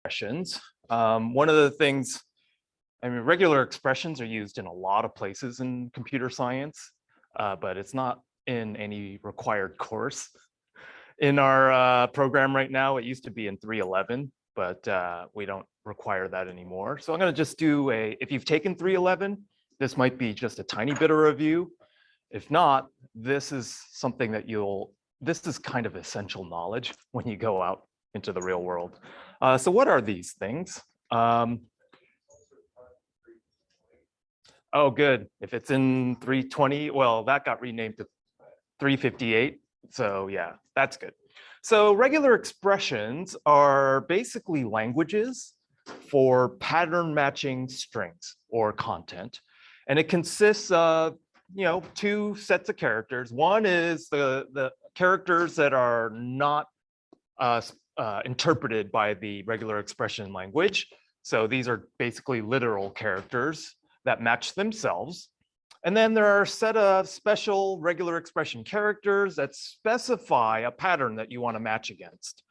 expressions. One of the things, regular expressions are used in a lot of places in computer science, but it's not in any required course. In our program right now, it used to be in 311, but we don't require that anymore. So I'm going to just do if you've taken 311, this might be just a tiny bit of review. If not, this is something that this is kind of essential knowledge when you go out into the real world. So what are these things? Oh, good. If it's in 320, well, that got renamed to 358. So yeah, that's good. So regular expressions are basically languages for pattern matching strings or content. And it consists of, two sets of characters. One is the characters that are not interpreted by the regular expression language. So these are basically literal characters that match themselves. And then there are a set of special regular expression characters that specify a pattern that you want to match against.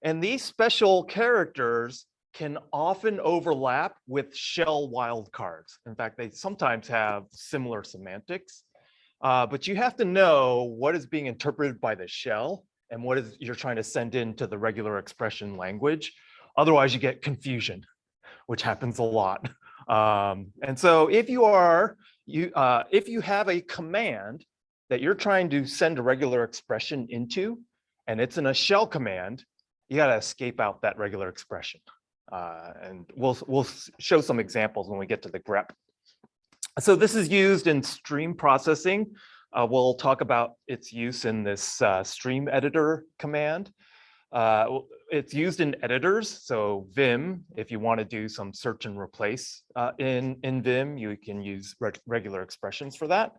And these special characters can often overlap with shell wildcards. In fact, they sometimes have similar semantics, but you have to know what is being interpreted by the shell and what is you're trying to send into the regular expression language. Otherwise, you get confusion, which happens a lot. And so if you have a command that you're trying to send a regular expression into, and it's in a shell command, you got to escape out that regular expression. And we'll show some examples when we get to the grep. So this is used in stream processing. We'll talk about its use in this stream editor command. It's used in editors. So Vim, if you want to do some search and replace in Vim, you can use regular expressions for that.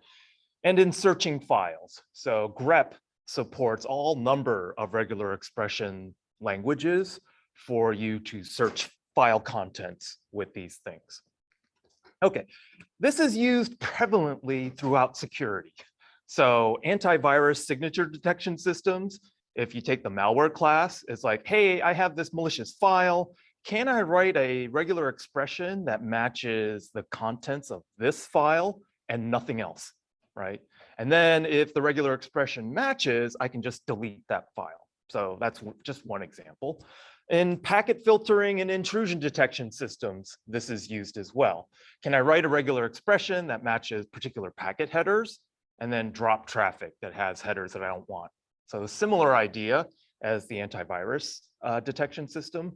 And in searching files. So grep supports all number of regular expression languages for you to search file contents with these things. Okay, this is used prevalently throughout security. So antivirus signature detection systems, if you take the malware class, it's like, hey, I have this malicious file. Can I write a regular expression that matches the contents of this file and nothing else, right? And then if the regular expression matches, I can just delete that file. So that's just one example. In packet filtering and intrusion detection systems, this is used as well. Can I write a regular expression that matches particular packet headers and then drop traffic that has headers that I don't want? So a similar idea as the antivirus detection system.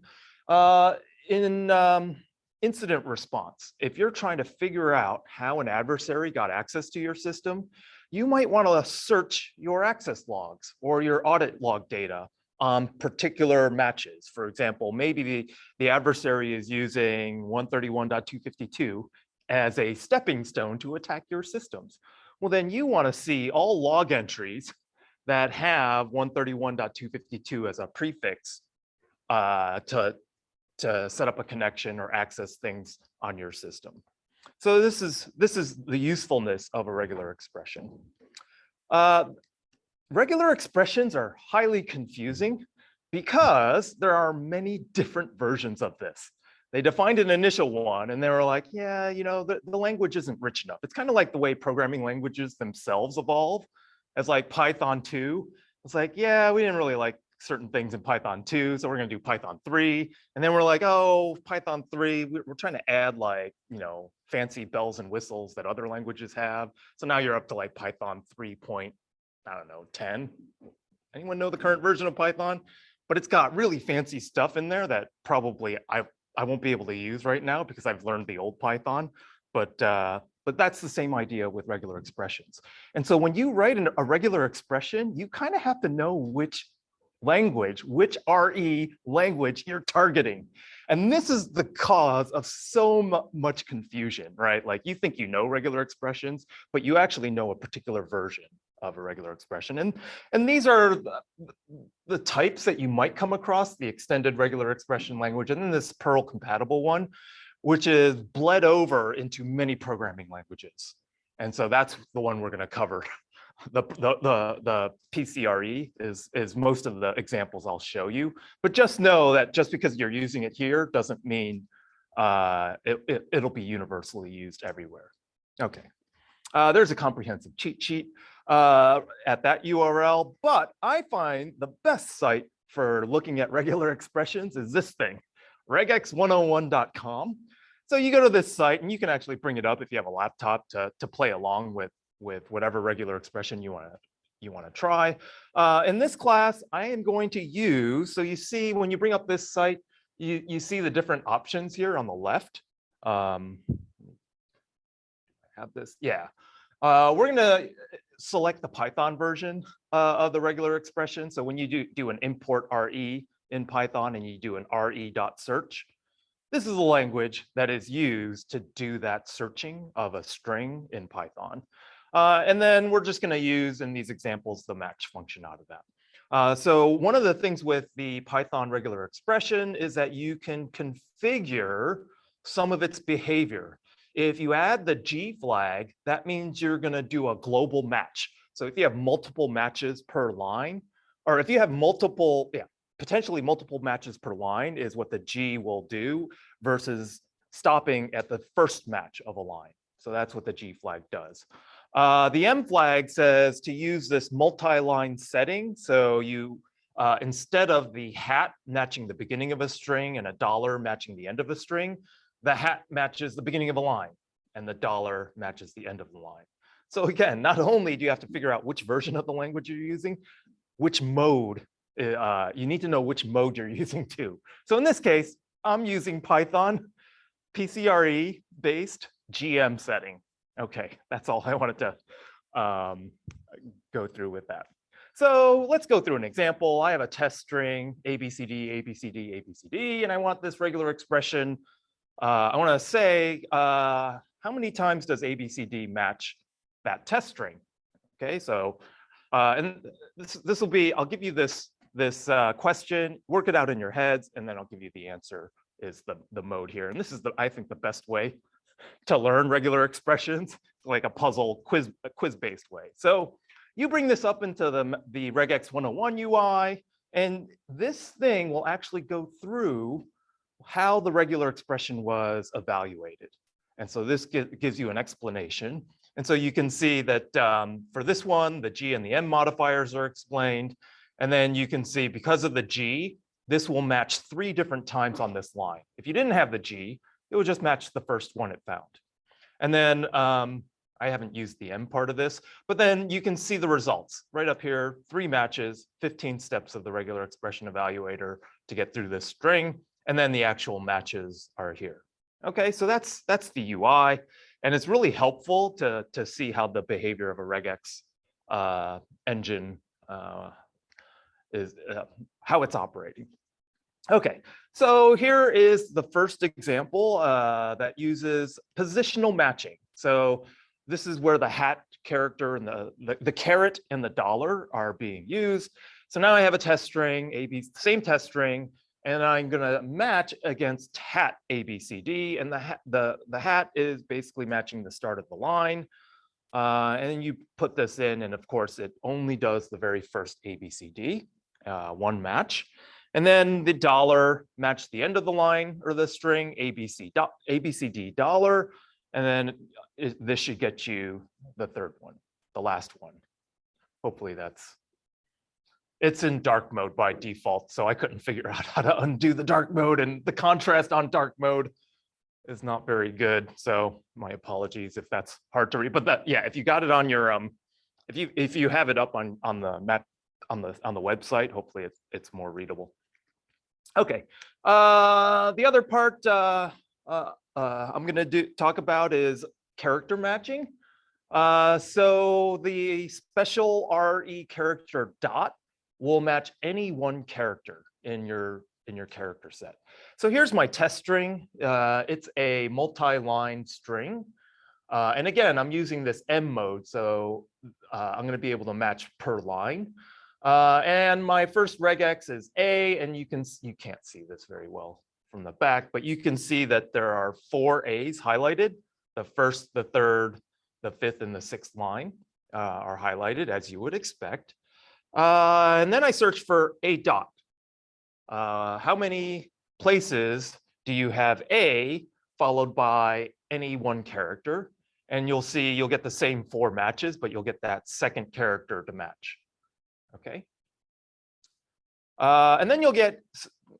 In incident response, if you're trying to figure out how an adversary got access to your system, you might want to search your access logs or your audit log data on particular matches. For example, maybe the adversary is using 131.252 as a stepping stone to attack your systems. Well, then you want to see all log entries that have 131.252 as a prefix to set up a connection or access things on your system. So this is the usefulness of a regular expression. Regular expressions are highly confusing because there are many different versions of this. They defined an initial one and they were like, yeah, the language isn't rich enough. It's kind of like the way programming languages themselves evolve. As like Python 2, it's like, yeah, we didn't really like certain things in Python 2, so we're going to do Python 3. And then we're like, oh, Python 3, we're trying to add like, fancy bells and whistles that other languages have. So now you're up to like Python 3.10. Anyone know the current version of Python? But it's got really fancy stuff in there that probably I won't be able to use right now because I've learned the old Python. But that's the same idea with regular expressions. And so when you write a regular expression, you kind of have to know which language, which RE language you're targeting. And this is the cause of so much confusion, right? Like you think you know regular expressions, but you actually know a particular version of a regular expression. And these are the types that you might come across, the extended regular expression language, and then this Perl compatible one, which is bled over into many programming languages. And so that's the one we're going to cover the PCRE is most of the examples I'll show you. But just know that just because you're using it here doesn't mean it'll be universally used everywhere. Okay, there's a comprehensive cheat sheet at that URL, but I find the best site for looking at regular expressions is this thing, regex101.com. So you go to this site and you can actually bring it up if you have a laptop to play along with whatever regular expression you want to try. In this class, I am going to use, so you see when you bring up this site, you see the different options here on the left. I have this, yeah. We're going to select the Python version of the regular expression. So when you do an import RE in Python and you do an re.search, this is a language that is used to do that searching of a string in Python. And then we're just going to use in these examples the match function out of that. So one of the things with the Python regular expression is that you can configure some of its behavior. If you add the G flag, that means you're going to do a global match. So if you have multiple matches per line, or if you have multiple, potentially multiple matches per line is what the G will do versus stopping at the first match of a line. So that's what the G flag does. The M flag says to use this multi-line setting. So you, instead of the hat matching the beginning of a string and a dollar matching the end of a string, the hat matches the beginning of a line and the dollar matches the end of the line. So again, not only do you have to figure out which version of the language you're using, which mode, you need to know which mode you're using too. So in this case, I'm using Python PCRE based GM setting. Okay, that's all I wanted to go through with that. So let's go through an example. I have a test string, ABCD, ABCD, ABCD, and I want this regular expression. I want to say, how many times does ABCD match that test string? Okay, so, and this will be, I'll give you this question, work it out in your heads, and then I'll give you the answer is the mode here. And this is, I think, the best way to learn regular expressions, like a puzzle quiz-based way. So you bring this up into the regex 101 UI, and this thing will actually go through how the regular expression was evaluated. And so this gives you an explanation. And so you can see that for this one, the G and the M modifiers are explained. And then you can see because of the G, this will match 3 different times on this line. If you didn't have the G, it would just match the first one it found. And then I haven't used the M part of this, but then you can see the results right up here, 3 matches, 15 steps of the regular expression evaluator to get through this string. And then the actual matches are here. Okay, so that's the UI. And it's really helpful to see how the behavior of a regex engine is, how it's operating. Okay, so here is the first example that uses positional matching. So this is where the hat character and the caret and the dollar are being used. So now I have a test string, same test string, and I'm going to match against hat ABCD, and the hat is basically matching the start of the line. And then you put this in, and of course, it only does the very first ABCD, 1 match. And then the dollar matched the end of the line or the string, ABCD dollar, and then this should get you the 3rd one, the last one. Hopefully it's in dark mode by default, so I couldn't figure out how to undo the dark mode, and the contrast on dark mode is not very good. So my apologies if that's hard to read, but yeah, if you got it on your if you have it up on the map on the website, hopefully it's more readable. Okay, the other part I'm going to talk about is character matching. So the special RE character dot will match any one character in your character set. So here's my test string. It's a multi-line string. And again, I'm using this M mode, so I'm going to be able to match per line. And my first regex is A, and you can't see this very well from the back, but you can see that there are 4 A's highlighted: the first, the third, the 5th, and the 6th line. are highlighted as you would expect. And then I search for a dot. How many places do you have A followed by any one character? And you'll see you'll get the same 4 matches, but you'll get that second character to match. Okay. And then you'll get,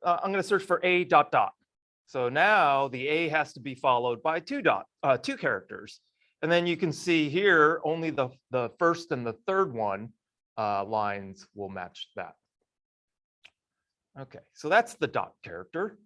I'm going to search for A dot dot. So now the A has to be followed by 2 characters. And then you can see here only the first and the third one lines will match that. Okay, so that's the dot character.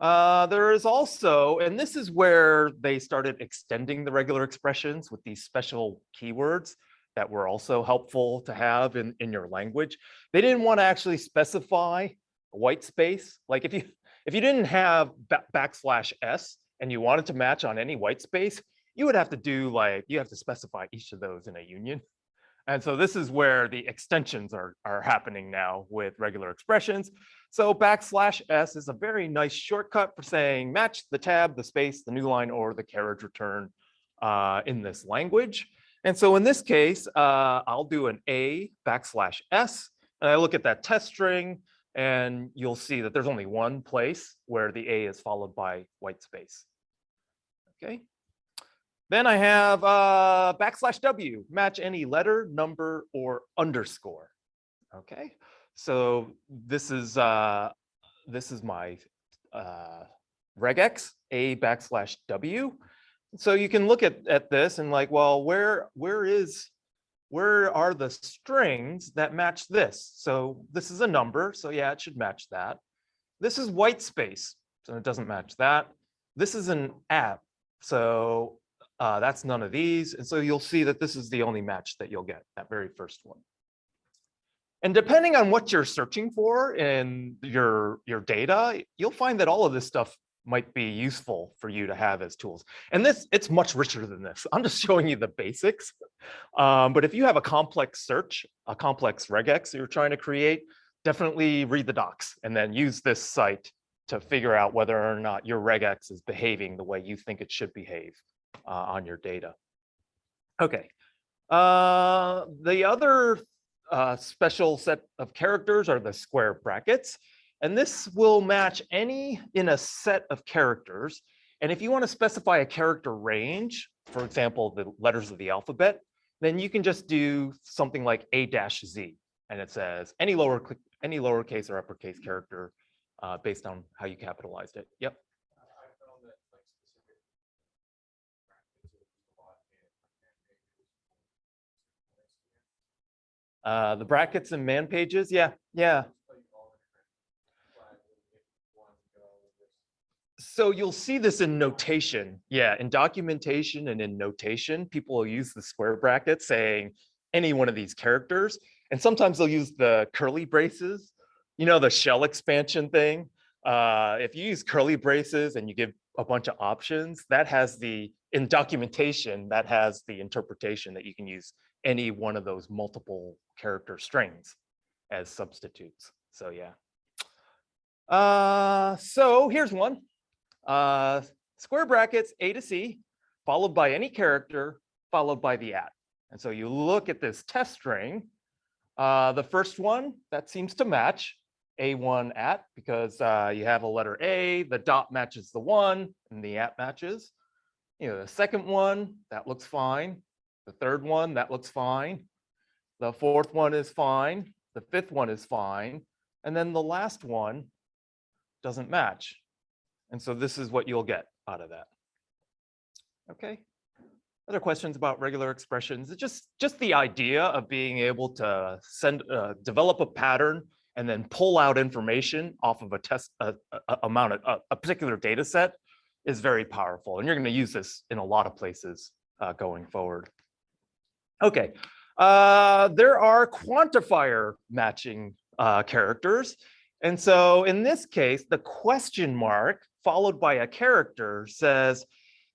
There is also, and this is where they started extending the regular expressions with these special keywords that were also helpful to have in your language. They didn't want to actually specify a white space. Like if you didn't have \s and you wanted to match on any white space, you would have to do you have to specify each of those in a union. And so this is where the extensions are happening now with regular expressions. So \s is a very nice shortcut for saying match the tab, the space, the new line, or the carriage return in this language. And so in this case, I'll do an A \s, and I look at that test string, and you'll see that there's only one place where the A is followed by white space. Okay. Then I have \w, match any letter, number, or underscore. Okay, so this is my regex, A \w. So you can look at this and well, where are the strings that match this? So this is a number, so yeah, it should match that. This is white space, so it doesn't match that. This is an @ so that's none of these. And so you'll see that this is the only match that you'll get, that very first one. And depending on what you're searching for in your data, you'll find that all of this stuff might be useful for you to have as tools. And it's much richer than this. I'm just showing you the basics. But if you have a complex search, a complex regex you're trying to create, definitely read the docs and then use this site to figure out whether or not your regex is behaving the way you think it should behave on your data. Okay. The other special set of characters are the square brackets. And this will match any in a set of characters. And if you want to specify a character range, for example, the letters of the alphabet, then you can just do something like A-Z. And it says any lowercase or uppercase character based on how you capitalized it. Yep. The brackets and man pages, yeah. So you'll see this in notation. Yeah, in documentation and in notation, people will use the square brackets saying any one of these characters. And sometimes they'll use the curly braces, the shell expansion thing. If you use curly braces and you give a bunch of options, that has in documentation, that has the interpretation that you can use any one of those multiple character strings as substitutes. So yeah. So here's one. Square brackets A to C, followed by any character, followed by the @. And so you look at this test string. The first one, that seems to match A1 @ because you have a letter A, the dot matches the 1, and the @ matches. The second one, that looks fine. The third one, that looks fine. The fourth one is fine. The fifth one is fine. And then the last one doesn't match. And so this is what you'll get out of that. Okay. Other questions about regular expressions? It's just the idea of being able to develop a pattern and then pull out information off of a particular data set is very powerful. And you're going to use this in a lot of places going forward. Okay. There are quantifier matching characters. And so in this case, the question mark followed by a character says,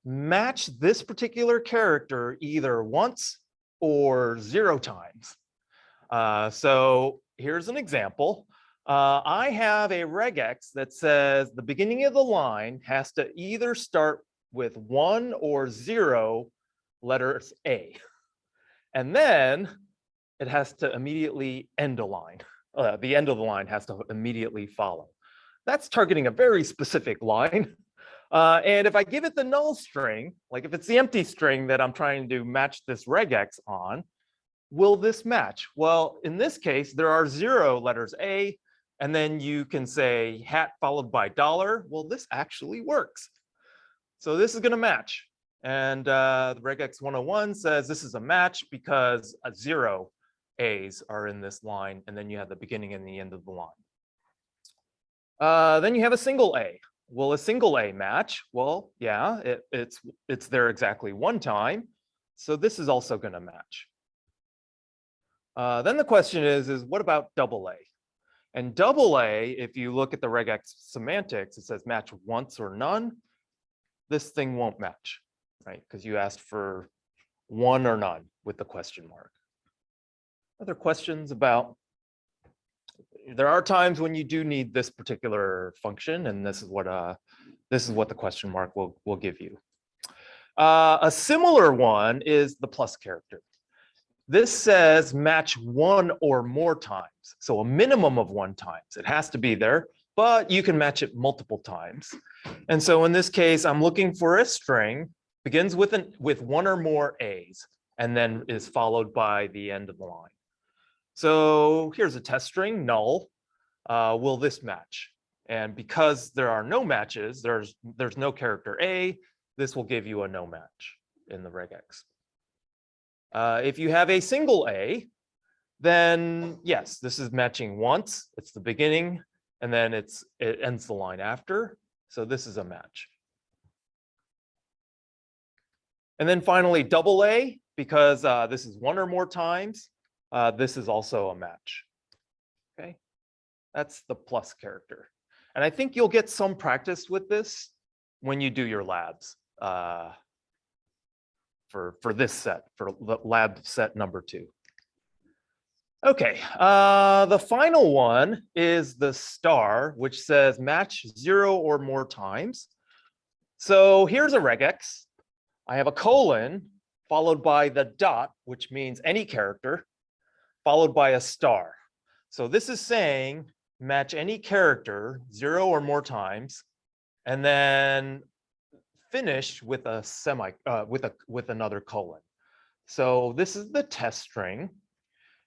match this particular character either once or 0 times. So here's an example. I have a regex that says the beginning of the line has to either start with 1 or 0 letters A. And then it has to immediately end a line. The end of the line has to immediately follow. That's targeting a very specific line. And if I give it the null string, like if it's the empty string that I'm trying to match this regex on, will this match? Well, in this case, there are 0 letters A, and then you can say hat followed by $. Well, this actually works. So this is going to match. And the regex 101 says this is a match because 0 A's are in this line, and then you have the beginning and the end of the line. Then you have a single A. Will a single A match? Well, yeah, it's there exactly one time. So this is also going to match. Then the question is what about double A? And double A, if you look at the regex semantics, it says match once or none. This thing won't match, right? Because you asked for one or none with the question mark. Other questions about? There are times when you do need this particular function, and this is what the question mark will give you. A similar one is the plus character. This says match one or more times, so a minimum of 1 times. It has to be there, but you can match it multiple times. And so in this case, I'm looking for a string, begins with 1 or more A's, and then is followed by the end of the line. So here's a test string, null. Will this match? And because there are no matches, there's no character A, this will give you a no match in the regex. If you have a single A, then yes, this is matching once. It's the beginning, and then it ends the line after. So this is a match. And then finally, double A, because this is 1 or more times. This is also a match. Okay, that's the plus character. And I think you'll get some practice with this when you do your labs for this set, for lab set number 2. Okay, the final one is the star, which says match 0 or more times. So here's a regex. I have a colon followed by the dot, which means any character, followed by a star. So this is saying match any character 0 or more times, and then finish with a with another colon. So this is the test string.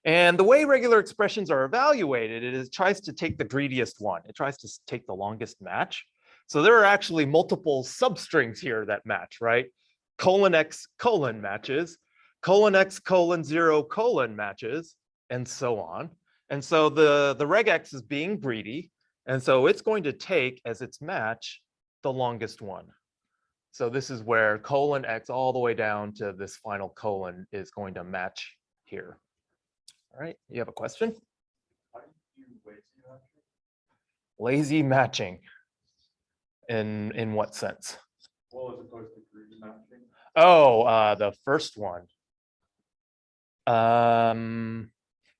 And the way regular expressions are evaluated, it tries to take the greediest one. It tries to take the longest match. So there are actually multiple substrings here that match, right? Colon X colon matches, colon X colon 0 colon matches, and so on. And so the regex is being greedy. And so it's going to take as its match the longest one. So this is where colon X all the way down to this final colon is going to match here. All right, you have a question? How do you do lazy matching? Lazy matching. In what sense? Well, as opposed to greedy matching. Oh, the first one.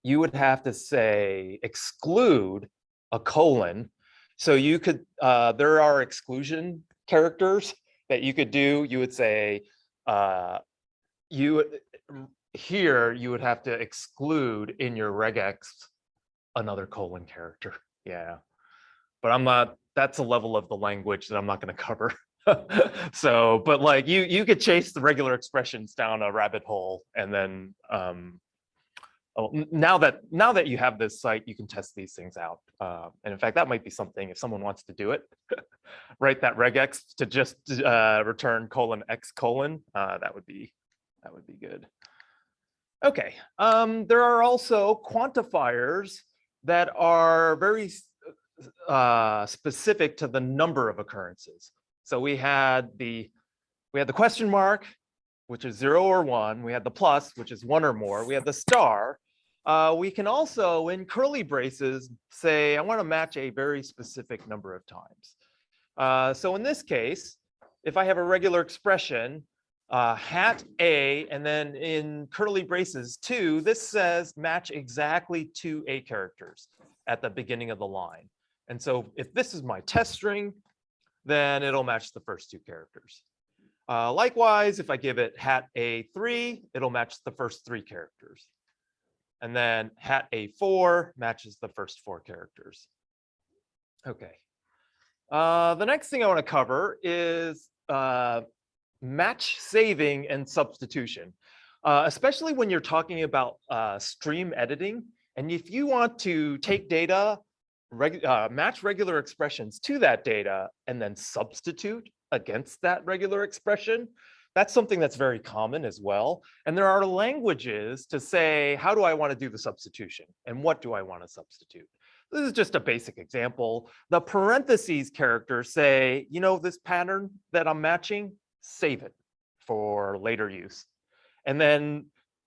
You would have to say exclude a colon. So you could, there are exclusion characters that you could do. You would say, here you would have to exclude in your regex another colon character. Yeah, but I'm not, that's a level of the language that I'm not going to cover. So, but like you could chase the regular expressions down a rabbit hole, and then now that you have this site, you can test these things out. And in fact, that might be something if someone wants to do it, write that regex to just return colon X colon. That would be good. Okay, there are also quantifiers that are very specific to the number of occurrences. So we had the question mark, which is 0 or 1. We had the plus, which is 1 or more. We have the star. We can also, in curly braces, say, I want to match a very specific number of times. So in this case, if I have a regular expression, hat A, and then in curly braces 2, this says match exactly 2 A characters at the beginning of the line. And so if this is my test string, then it'll match the first 2 characters. Likewise, if I give it hat A3, it'll match the first 3 characters. And then hat A4 matches the first 4 characters. Okay. The next thing I want to cover is match saving and substitution, especially when you're talking about stream editing. And if you want to take data, match regular expressions to that data, and then substitute against that regular expression, that's something that's very common as well. And there are languages to say, how do I want to do the substitution? And what do I want to substitute? This is just a basic example. The parentheses characters say, you know, this pattern that I'm matching, save it for later use. And then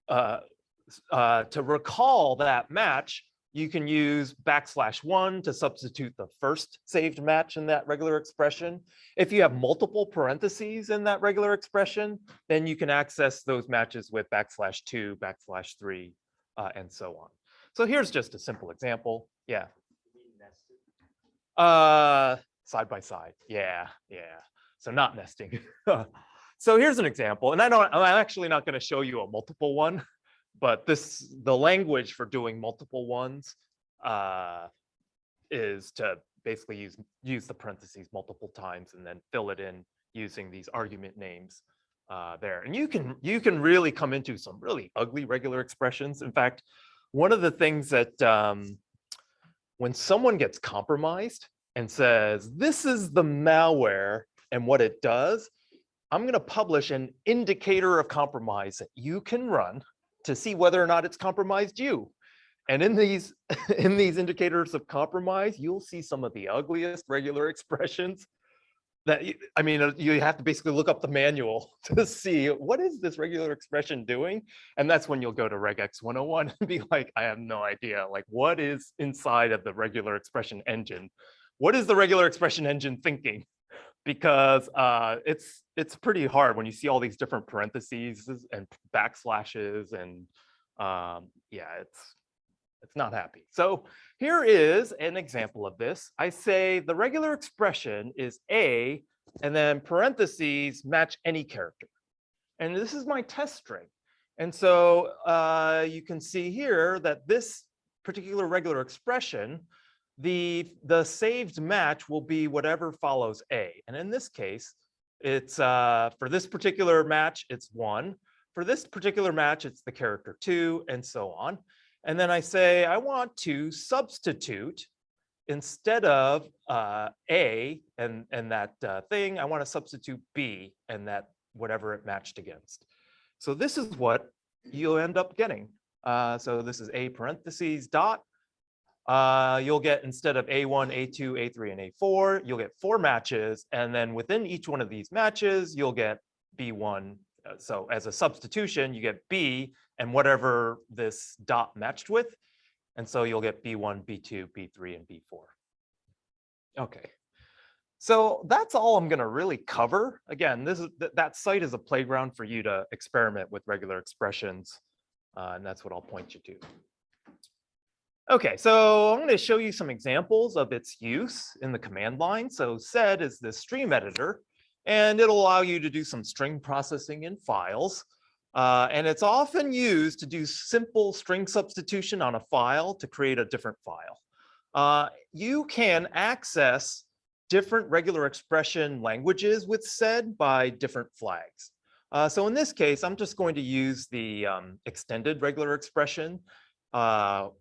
to recall that match, you can use \1 to substitute the first saved match in that regular expression. If you have multiple parentheses in that regular expression, then you can access those matches with \2, \3, and so on. So here's just a simple example. Yeah. Side by side. Yeah. So not nesting. So here's an example, and I'm actually not going to show you a multiple one, but the language for doing multiple ones is to basically use the parentheses multiple times and then fill it in using these argument names there. And you can really come into some really ugly regular expressions. In fact, one of the things that when someone gets compromised and says, this is the malware and what it does, I'm going to publish an indicator of compromise that you can run to see whether or not it's compromised you. And in these indicators of compromise, you'll see some of the ugliest regular expressions that, I mean, you have to basically look up the manual to see what is this regular expression doing. And that's when you'll go to regex 101 and be like, I have no idea, like what is inside of the regular expression engine? What is the regular expression engine thinking? Because it's pretty hard when you see all these different parentheses and backslashes, and yeah, it's not happy. So here is an example of this. I say the regular expression is A, and then parentheses match any character. And this is my test string. And so you can see here that this particular regular expression, the saved match will be whatever follows A. And in this case, it's for this particular match, it's 1. For this particular match, it's the character 2, and so on. And then I say, I want to substitute instead of A and that thing, I want to substitute B and that whatever it matched against. So this is what you'll end up getting. So this is A parentheses dot. You'll get, instead of A1, A2, A3, and A4, you'll get 4 matches. And then within each one of these matches, you'll get B1. So as a substitution, you get B and whatever this dot matched with. And so you'll get B1, B2, B3, and B4. Okay. So that's all I'm going to really cover. Again, that site is a playground for you to experiment with regular expressions. And that's what I'll point you to. Okay, so I'm going to show you some examples of its use in the command line. So sed is the stream editor, and it'll allow you to do some string processing in files. And it's often used to do simple string substitution on a file to create a different file. You can access different regular expression languages with sed by different flags. So in this case, I'm just going to use the extended regular expression.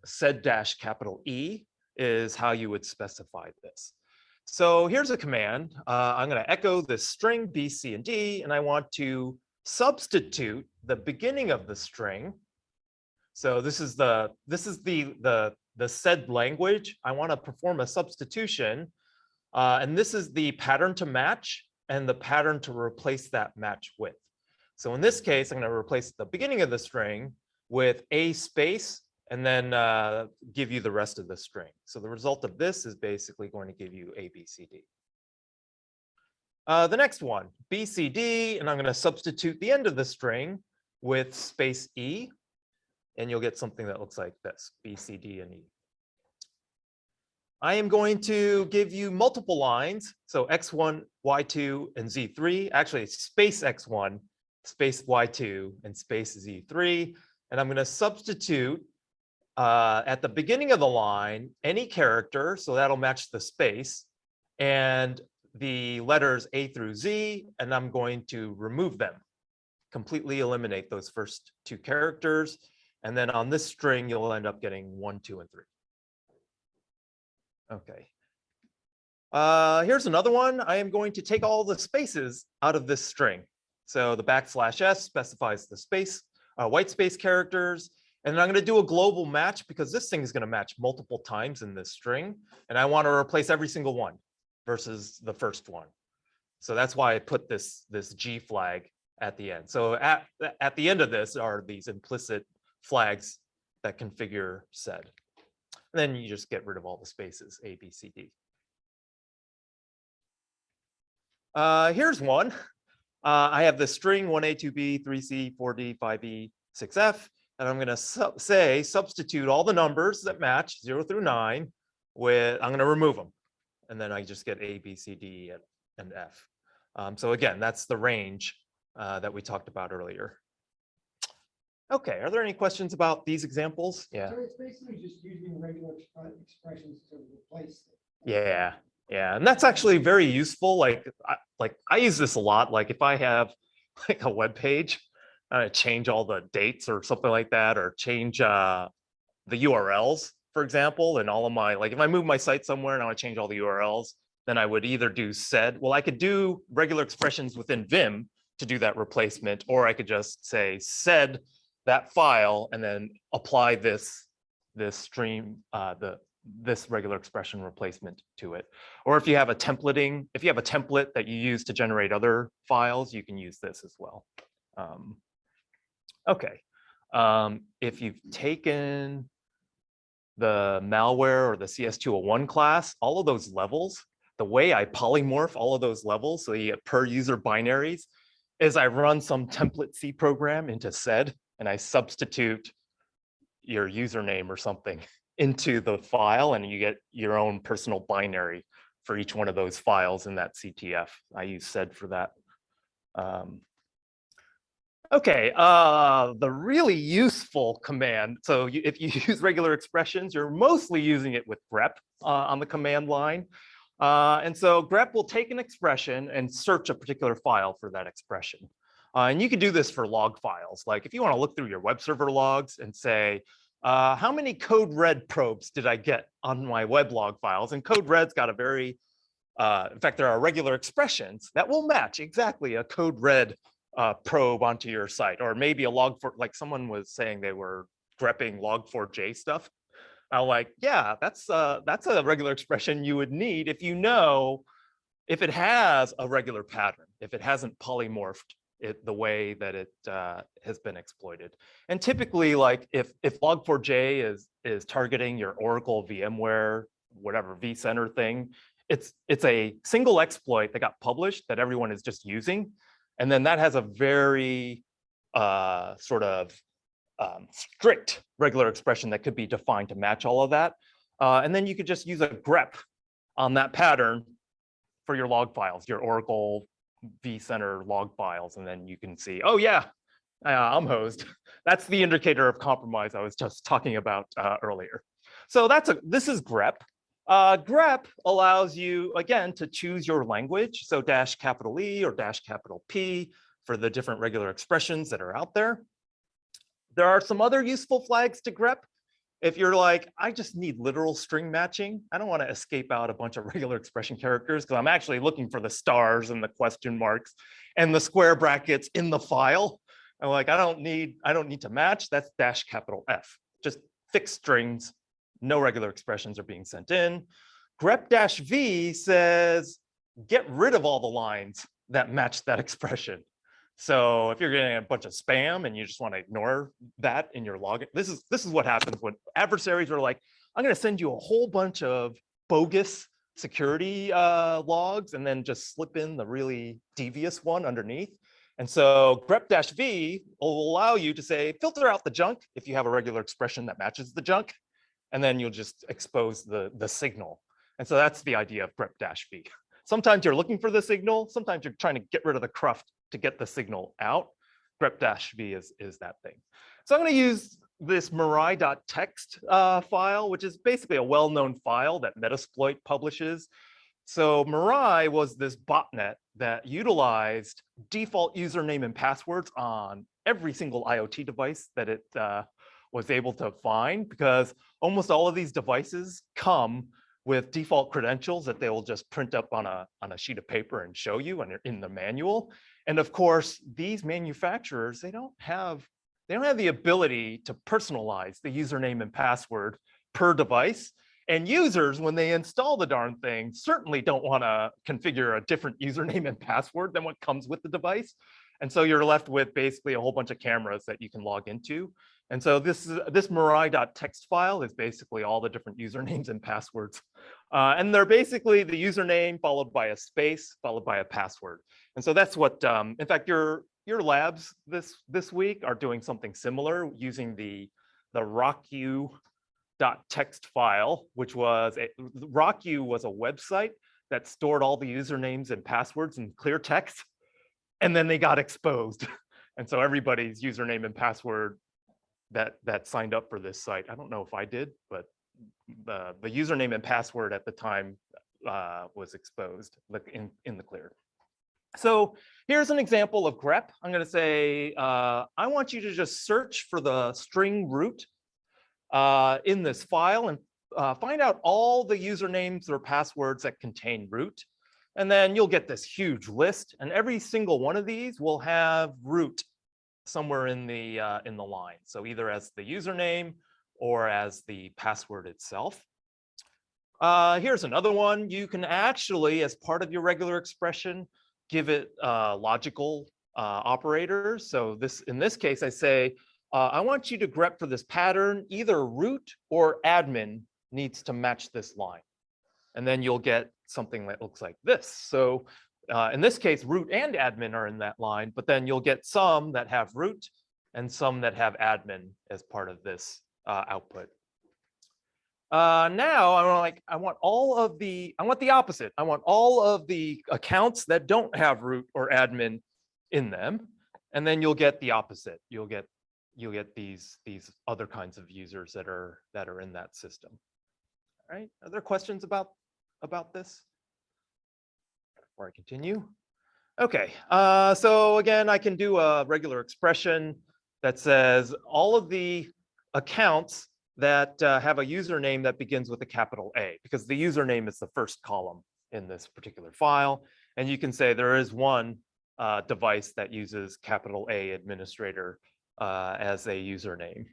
Sed-E is how you would specify this. So here's a command. I'm going to echo this string B, C, and D, and I want to substitute the beginning of the string. So this is the sed language. I want to perform a substitution, and this is the pattern to match and the pattern to replace that match with. So in this case, I'm going to replace the beginning of the string with a space, and then give you the rest of the string. So the result of this is basically going to give you A, B, C, D. The next one, B, C, D, and I'm going to substitute the end of the string with space E, and you'll get something that looks like this, B, C, D, and E. I am going to give you multiple lines. So x1, y2, and z3. Actually, space x1, space y2, and space z3. And I'm going to substitute at the beginning of the line any character. So that'll match the space. And the letters A through Z. And I'm going to remove them. Completely eliminate those first two characters. And then on this string, you'll end up getting 1, 2, and 3. Okay. Here's another one. I am going to take all the spaces out of this string. So the \s specifies the space, white space characters. And I'm going to do a global match because this thing is going to match multiple times in this string. And I want to replace every single one versus the first one. So that's why I put this G flag at the end. So at the end of this are these implicit flags that configure sed. And then you just get rid of all the spaces, A, B, C, D. Here's one. I have the string 1A, 2B, 3C, 4D, 5E, 6F. And I'm going to substitute all the numbers that match 0 through 9 with, I'm going to remove them. And then I just get A, B, C, D, and F. So again, that's the range that we talked about earlier. Okay, are there any questions about these examples? Yeah. So it's basically just using regular expressions to replace it. Yeah, and that's actually very useful. Like I use this a lot. Like if I have like a web page, I change all the dates or something like that, or change the URLs, for example, and all of my, like if I move my site somewhere and I want to change all the URLs, then I would either do sed. Well, I could do regular expressions within Vim to do that replacement, or I could just say sed that file and then apply this stream, this regular expression replacement to it. Or if you have a templating, if you have a template that you use to generate other files, you can use this as well. Okay, if you've taken the malware or the CS201 class, all of those levels, the way I polymorph all of those levels so you get per user binaries is I run some template C program into sed and I substitute your username or something into the file and you get your own personal binary for each one of those files in that CTF. I use sed for that. Okay, the really useful command. So if you use regular expressions, you're mostly using it with grep on the command line. And so grep will take an expression and search a particular file for that expression. And you can do this for log files. Like if you want to look through your web server logs and say, how many code red probes did I get on my web log files? And code red's got a very, in fact, there are regular expressions that will match exactly a code red probe onto your site, or maybe a log4, like someone was saying they were grepping log4j stuff. I'm like, yeah, that's a regular expression you would need if you know if it has a regular pattern, if it hasn't polymorphed it the way that it has been exploited. And typically, like if log4j is targeting your Oracle VMware, whatever vCenter thing, it's a single exploit that got published that everyone is just using. And then that has a very sort of strict regular expression that could be defined to match all of that. And then you could just use a grep on that pattern for your log files, your Oracle vCenter log files. And then you can see, oh yeah, I'm hosed. That's the indicator of compromise I was just talking about earlier. So this is grep. Grep allows you, again, to choose your language. So -E or -P for the different regular expressions that are out there. There are some other useful flags to grep. If you're like, I just need literal string matching, I don't want to escape out a bunch of regular expression characters because I'm actually looking for the stars and the question marks and the square brackets in the file. I'm like, I don't need to match. That's -F. Just fixed strings. No regular expressions are being sent in. grep-v says, get rid of all the lines that match that expression. So if you're getting a bunch of spam and you just want to ignore that in your login, this is what happens when adversaries are like, I'm going to send you a whole bunch of bogus security logs and then just slip in the really devious one underneath. And so grep-v will allow you to say, filter out the junk if you have a regular expression that matches the junk. And then you'll just expose the signal. And so that's the idea of grep-v. Sometimes you're looking for the signal. Sometimes you're trying to get rid of the cruft to get the signal out. Grep-v is that thing. So I'm going to use this mirai.txt file, which is basically a well-known file that Metasploit publishes. So Mirai was this botnet that utilized default username and passwords on every single IoT device that it was able to find, because almost all of these devices come with default credentials that they will just print up on a sheet of paper and show you and in the manual. And of course, these manufacturers, they don't have the ability to personalize the username and password per device. And users, when they install the darn thing, certainly don't want to configure a different username and password than what comes with the device. And so you're left with basically a whole bunch of cameras that you can log into. And so this mirai.txt file is basically all the different usernames and passwords. And they're basically the username followed by a space followed by a password. And so that's what, in fact, your labs this week are doing something similar using the rocku.txt file, which was Rocku was a website that stored all the usernames and passwords in clear text, and then they got exposed. And so everybody's username and password that signed up for this site, I don't know if I did, but the username and password at the time was exposed in the clear. So here's an example of grep. I'm going to say, I want you to just search for the string root in this file and find out all the usernames or passwords that contain root. And then you'll get this huge list. And every single one of these will have root somewhere in the line. So either as the username or as the password itself. Here's another one. You can actually, as part of your regular expression, give it logical operators. So in this case, I say, I want you to grep for this pattern, either root or admin needs to match this line. And then you'll get something that looks like this. So in this case, root and admin are in that line, but then you'll get some that have root and some that have admin as part of this output. Now I want the opposite. I want all of the accounts that don't have root or admin in them, and then you'll get the opposite. You'll get these other kinds of users that are in that system. All right. Are there questions about this before I continue? Okay. So again, I can do a regular expression that says all of the accounts that have a username that begins with a capital A, because the username is the first column in this particular file. And you can say there is one device that uses capital A administrator as a username.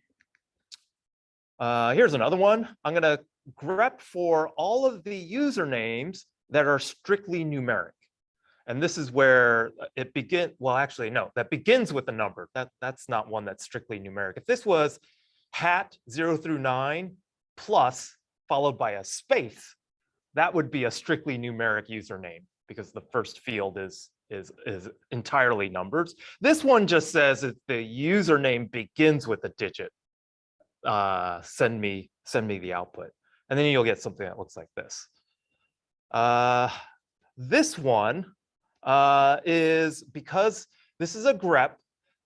Here's another one. I'm going to grep for all of the usernames that are strictly numeric. And this is where it begins. Well, actually, no, that begins with a number. That's not one that's strictly numeric. If this was hat 0 through 9 plus followed by a space, that would be a strictly numeric username because the first field is entirely numbers. This one just says if the username begins with a digit, send me the output. And then you'll get something that looks like this. This one is because this is a grep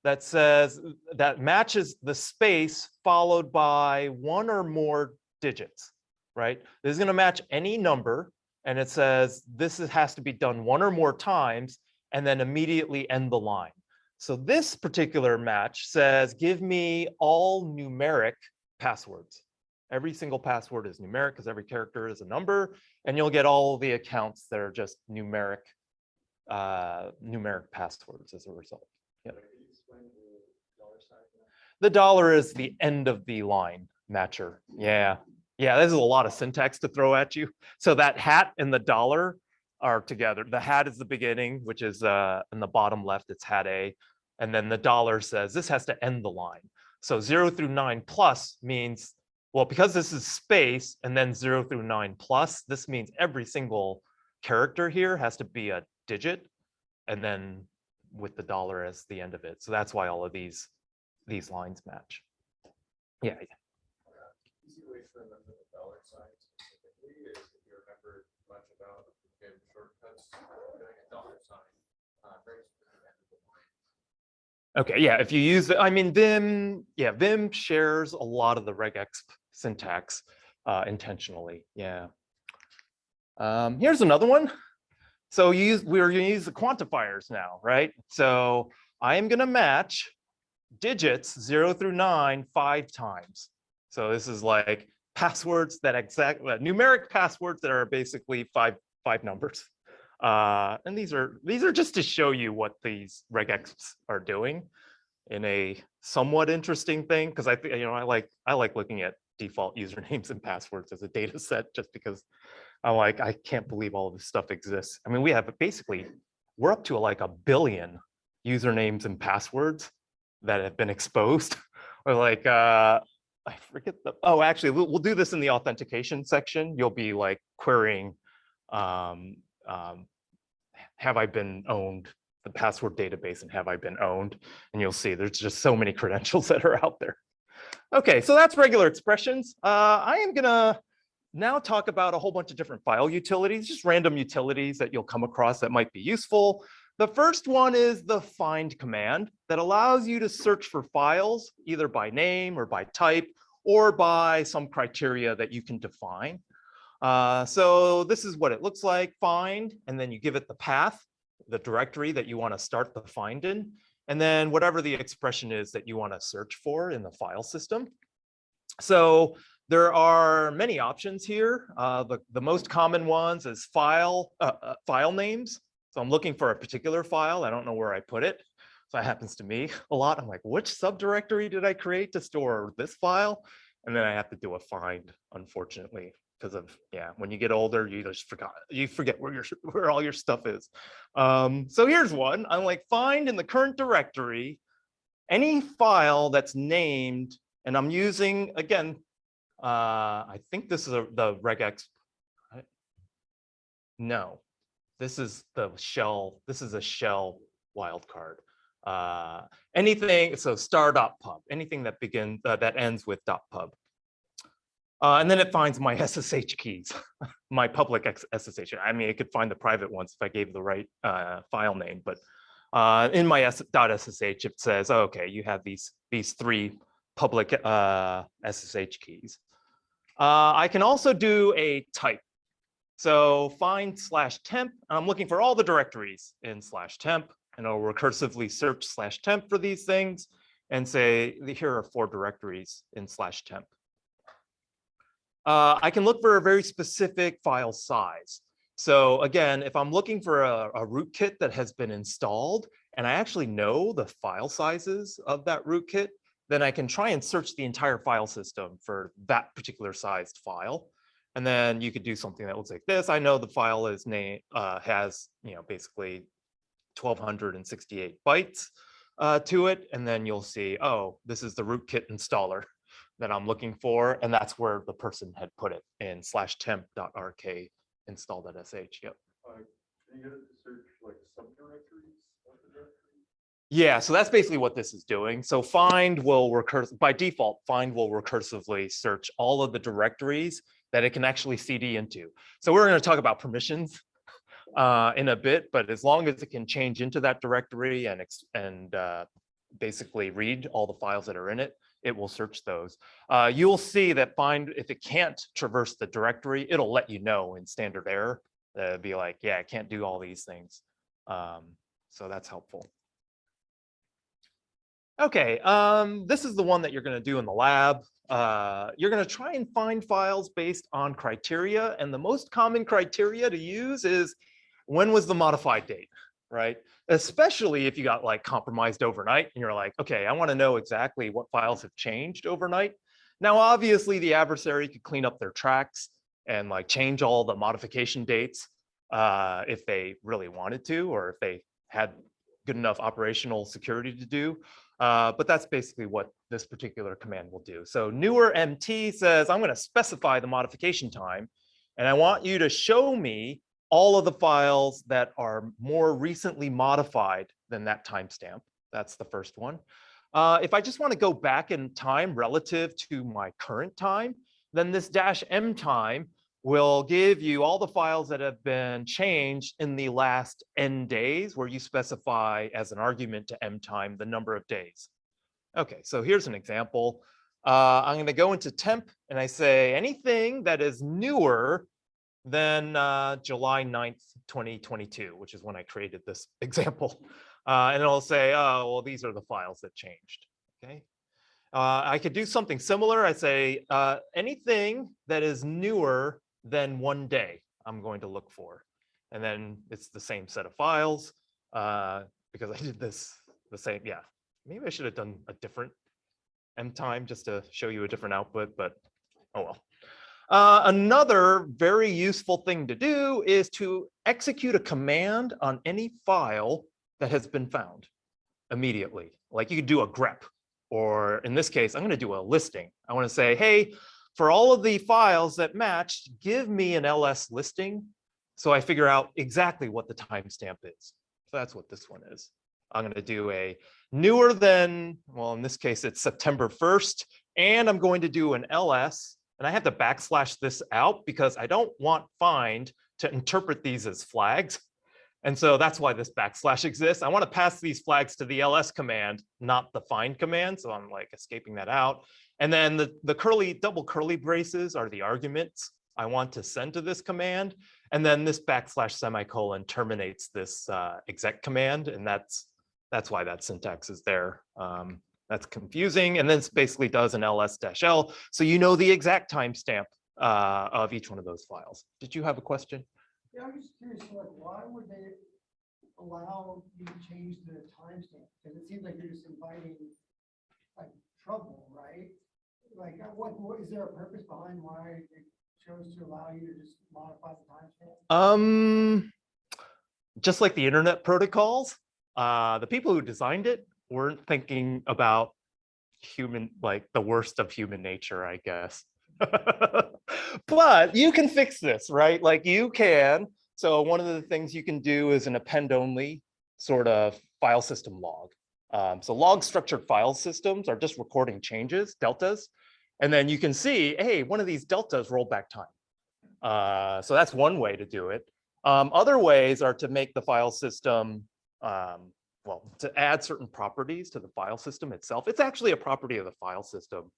that says that matches the space followed by one or more digits, right? This is going to match any number, and it says this has to be done one or more times and then immediately end the line. So this particular match says, give me all numeric passwords. Every single password is numeric because every character is a number, and you'll get all the accounts that are just numeric passwords as a result. Yep. The dollar is the end of the line matcher. Yeah, this is a lot of syntax to throw at you. So that hat and the dollar are together. The hat is the beginning, which is in the bottom left, it's hat A. And then the dollar says this has to end the line. So 0 through 9 plus means, well, because this is space and then 0 through 9 plus, this means every single character here has to be a digit and then with the dollar as the end of it. So that's why all of these lines match. Yeah. Easy way to remember the dollar sign specifically is if you remember much about Vim shortcuts, doing a dollar sign, right at the end of the line. Okay, yeah, if you use it, I mean, Vim shares a lot of the regex syntax intentionally, yeah. Here's another one. So we're gonna use the quantifiers now, right? So I am gonna match digits 0 through 9 5 times. So this is like passwords that numeric passwords that are basically five numbers. And these are just to show you what these regexs are doing in a somewhat interesting thing, because I think I like looking at default usernames and passwords as a data set, just because I can't believe all of this stuff exists. I mean, we have we're up to like 1 billion usernames and passwords that have been exposed. Or like I forget actually we'll do this in the authentication section. You'll be like querying have I been owned, the password database, and have I been owned, and you'll see there's just so many credentials that are out there. Okay, so that's regular expressions. I am gonna now talk about a whole bunch of different file utilities, just random utilities that you'll come across that might be useful. The first one is the find command that allows you to search for files either by name or by type or by some criteria that you can define. So this is what it looks like, find, and then you give it the path, the directory that you want to start the find in, and then whatever the expression is that you want to search for in the file system. So there are many options here. The most common ones is file names. So I'm looking for a particular file. I don't know where I put it. So that happens to me a lot. I'm like, which subdirectory did I create to store this file? And then I have to do a find, unfortunately, because of, when you get older, you forget where all your stuff is. So here's one. I'm like, find in the current directory any file that's named, and I'm using, again, I think this is the regex. No, this is the shell. This is a shell wildcard. Anything, so star.pub, anything that begins that ends with .pub. And then it finds my SSH keys, my public SSH. I mean, it could find the private ones if I gave the right file name, but in my .ssh, it says, oh, okay, you have these 3 public SSH keys. I can also do a type. So find /temp. I'm looking for all the directories in /temp, and I'll recursively search /temp for these things and say, here are 4 directories in /temp. I can look for a very specific file size. So again, if I'm looking for a rootkit that has been installed, and I actually know the file sizes of that rootkit, then I can try and search the entire file system for that particular sized file. And then you could do something that looks like this. I know the file is has basically 1268 bytes to it. And then you'll see, oh, this is the rootkit installer that I'm looking for. And that's where the person had put it in /temp.rk install.sh. Yep. Can you get it to search like subdirectories of the directory? Yeah, so that's basically what this is doing. So find will by default, find will recursively search all of the directories that it can actually CD into. So we're going to talk about permissions in a bit, but as long as it can change into that directory and basically read all the files that are in it, it will search those. You'll see that find, if it can't traverse the directory, it'll let you know in standard error. It'll be like, yeah, I can't do all these things. So that's helpful. Okay, this is the one that you're going to do in the lab. You're going to try and find files based on criteria, and the most common criteria to use is when was the modified date, right? Especially if you got like compromised overnight and you're like, okay, I want to know exactly what files have changed overnight. Now, obviously, the adversary could clean up their tracks and like change all the modification dates if they really wanted to, or if they had good enough operational security to do. But that's basically what this particular command will do. So newer MT says, I'm going to specify the modification time, and I want you to show me all of the files that are more recently modified than that timestamp. That's the first one. If I just want to go back in time relative to my current time, then this -m time will give you all the files that have been changed in the last n days, where you specify as an argument to m time the number of days. Okay, so here's an example. I'm going to go into temp and I say anything that is newer than July 9th, 2022, which is when I created this example. And it'll say, oh, well, these are the files that changed. Okay. I could do something similar. I say anything that is newer than 1 day, I'm going to look for. And then it's the same set of files because I did this the same. Yeah, maybe I should have done a different m time just to show you a different output, but oh well. Another very useful thing to do is to execute a command on any file that has been found immediately. Like you could do a grep, or in this case, I'm going to do a listing. I want to say, hey, for all of the files that matched, give me an ls listing. So I figure out exactly what the timestamp is. So that's what this one is. I'm going to do a newer than, well, in this case, it's September 1st. And I'm going to do an ls. And I have to backslash this out because I don't want find to interpret these as flags. And so that's why this backslash exists. I want to pass these flags to the ls command, not the find command. So I'm like escaping that out. And then the curly double curly braces are the arguments I want to send to this command. And then this backslash semicolon terminates this exec command. And that's why that syntax is there. That's confusing. And then it basically does an ls-l. So you know the exact timestamp of each one of those files. Did you have a question? Yeah, I'm just curious, like, why would they allow you to change the timestamp? Because it seems like you're just inviting like trouble, right? Like, what is there a purpose behind why they chose to allow you to just modify the timestamp? Just like the internet protocols, the people who designed it weren't thinking about human, like the worst of human nature, I guess. But you can fix this, right? Like you can. So one of the things you can do is an append only sort of file system log. So log structured file systems are just recording changes, deltas. And then you can see, hey, one of these deltas rolled back time. So that's one way to do it. Other ways are to make the file system, well, to add certain properties to the file system itself. It's actually a property of the file system.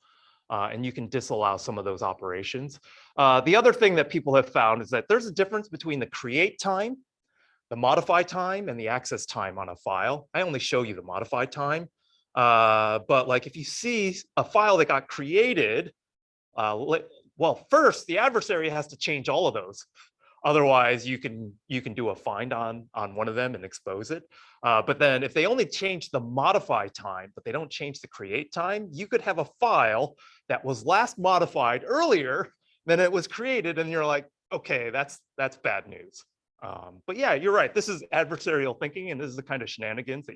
And you can disallow some of those operations. The other thing that people have found is that there's a difference between the create time, the modify time, and the access time on a file. I only show you the modify time. But like if you see a file that got created, well, first the adversary has to change all of those. Otherwise, you can do a find on one of them and expose it. But then if they only change the modify time, but they don't change the create time, you could have a file that was last modified earlier than it was created. And you're like, okay, that's bad news. But yeah, you're right. This is adversarial thinking. And this is the kind of shenanigans that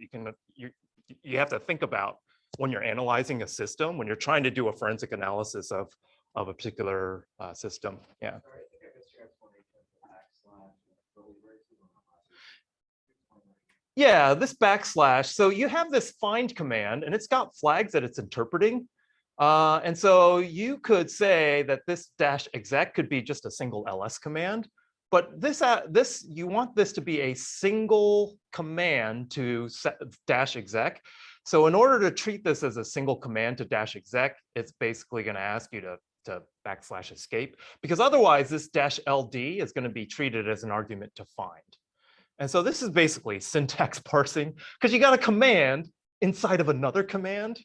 you have to think about when you're analyzing a system, when you're trying to do a forensic analysis of a particular system. Yeah. Yeah, this backslash. So you have this find command and it's got flags that it's interpreting. And so you could say that this dash exec could be just a single ls command, but this you want this to be a single command to set dash exec. So in order to treat this as a single command to dash exec, it's basically going to ask you to backslash escape, because otherwise this dash ld is going to be treated as an argument to find. And so this is basically syntax parsing, because you got a command inside of another command.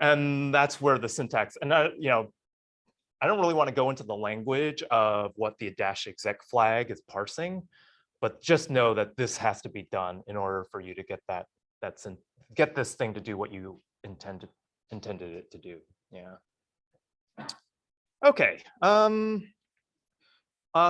And that's where the syntax, and I don't really want to go into the language of what the dash exec flag is parsing, but just know that this has to be done in order for you to get get this thing to do what you intended it to do. Yeah. Okay.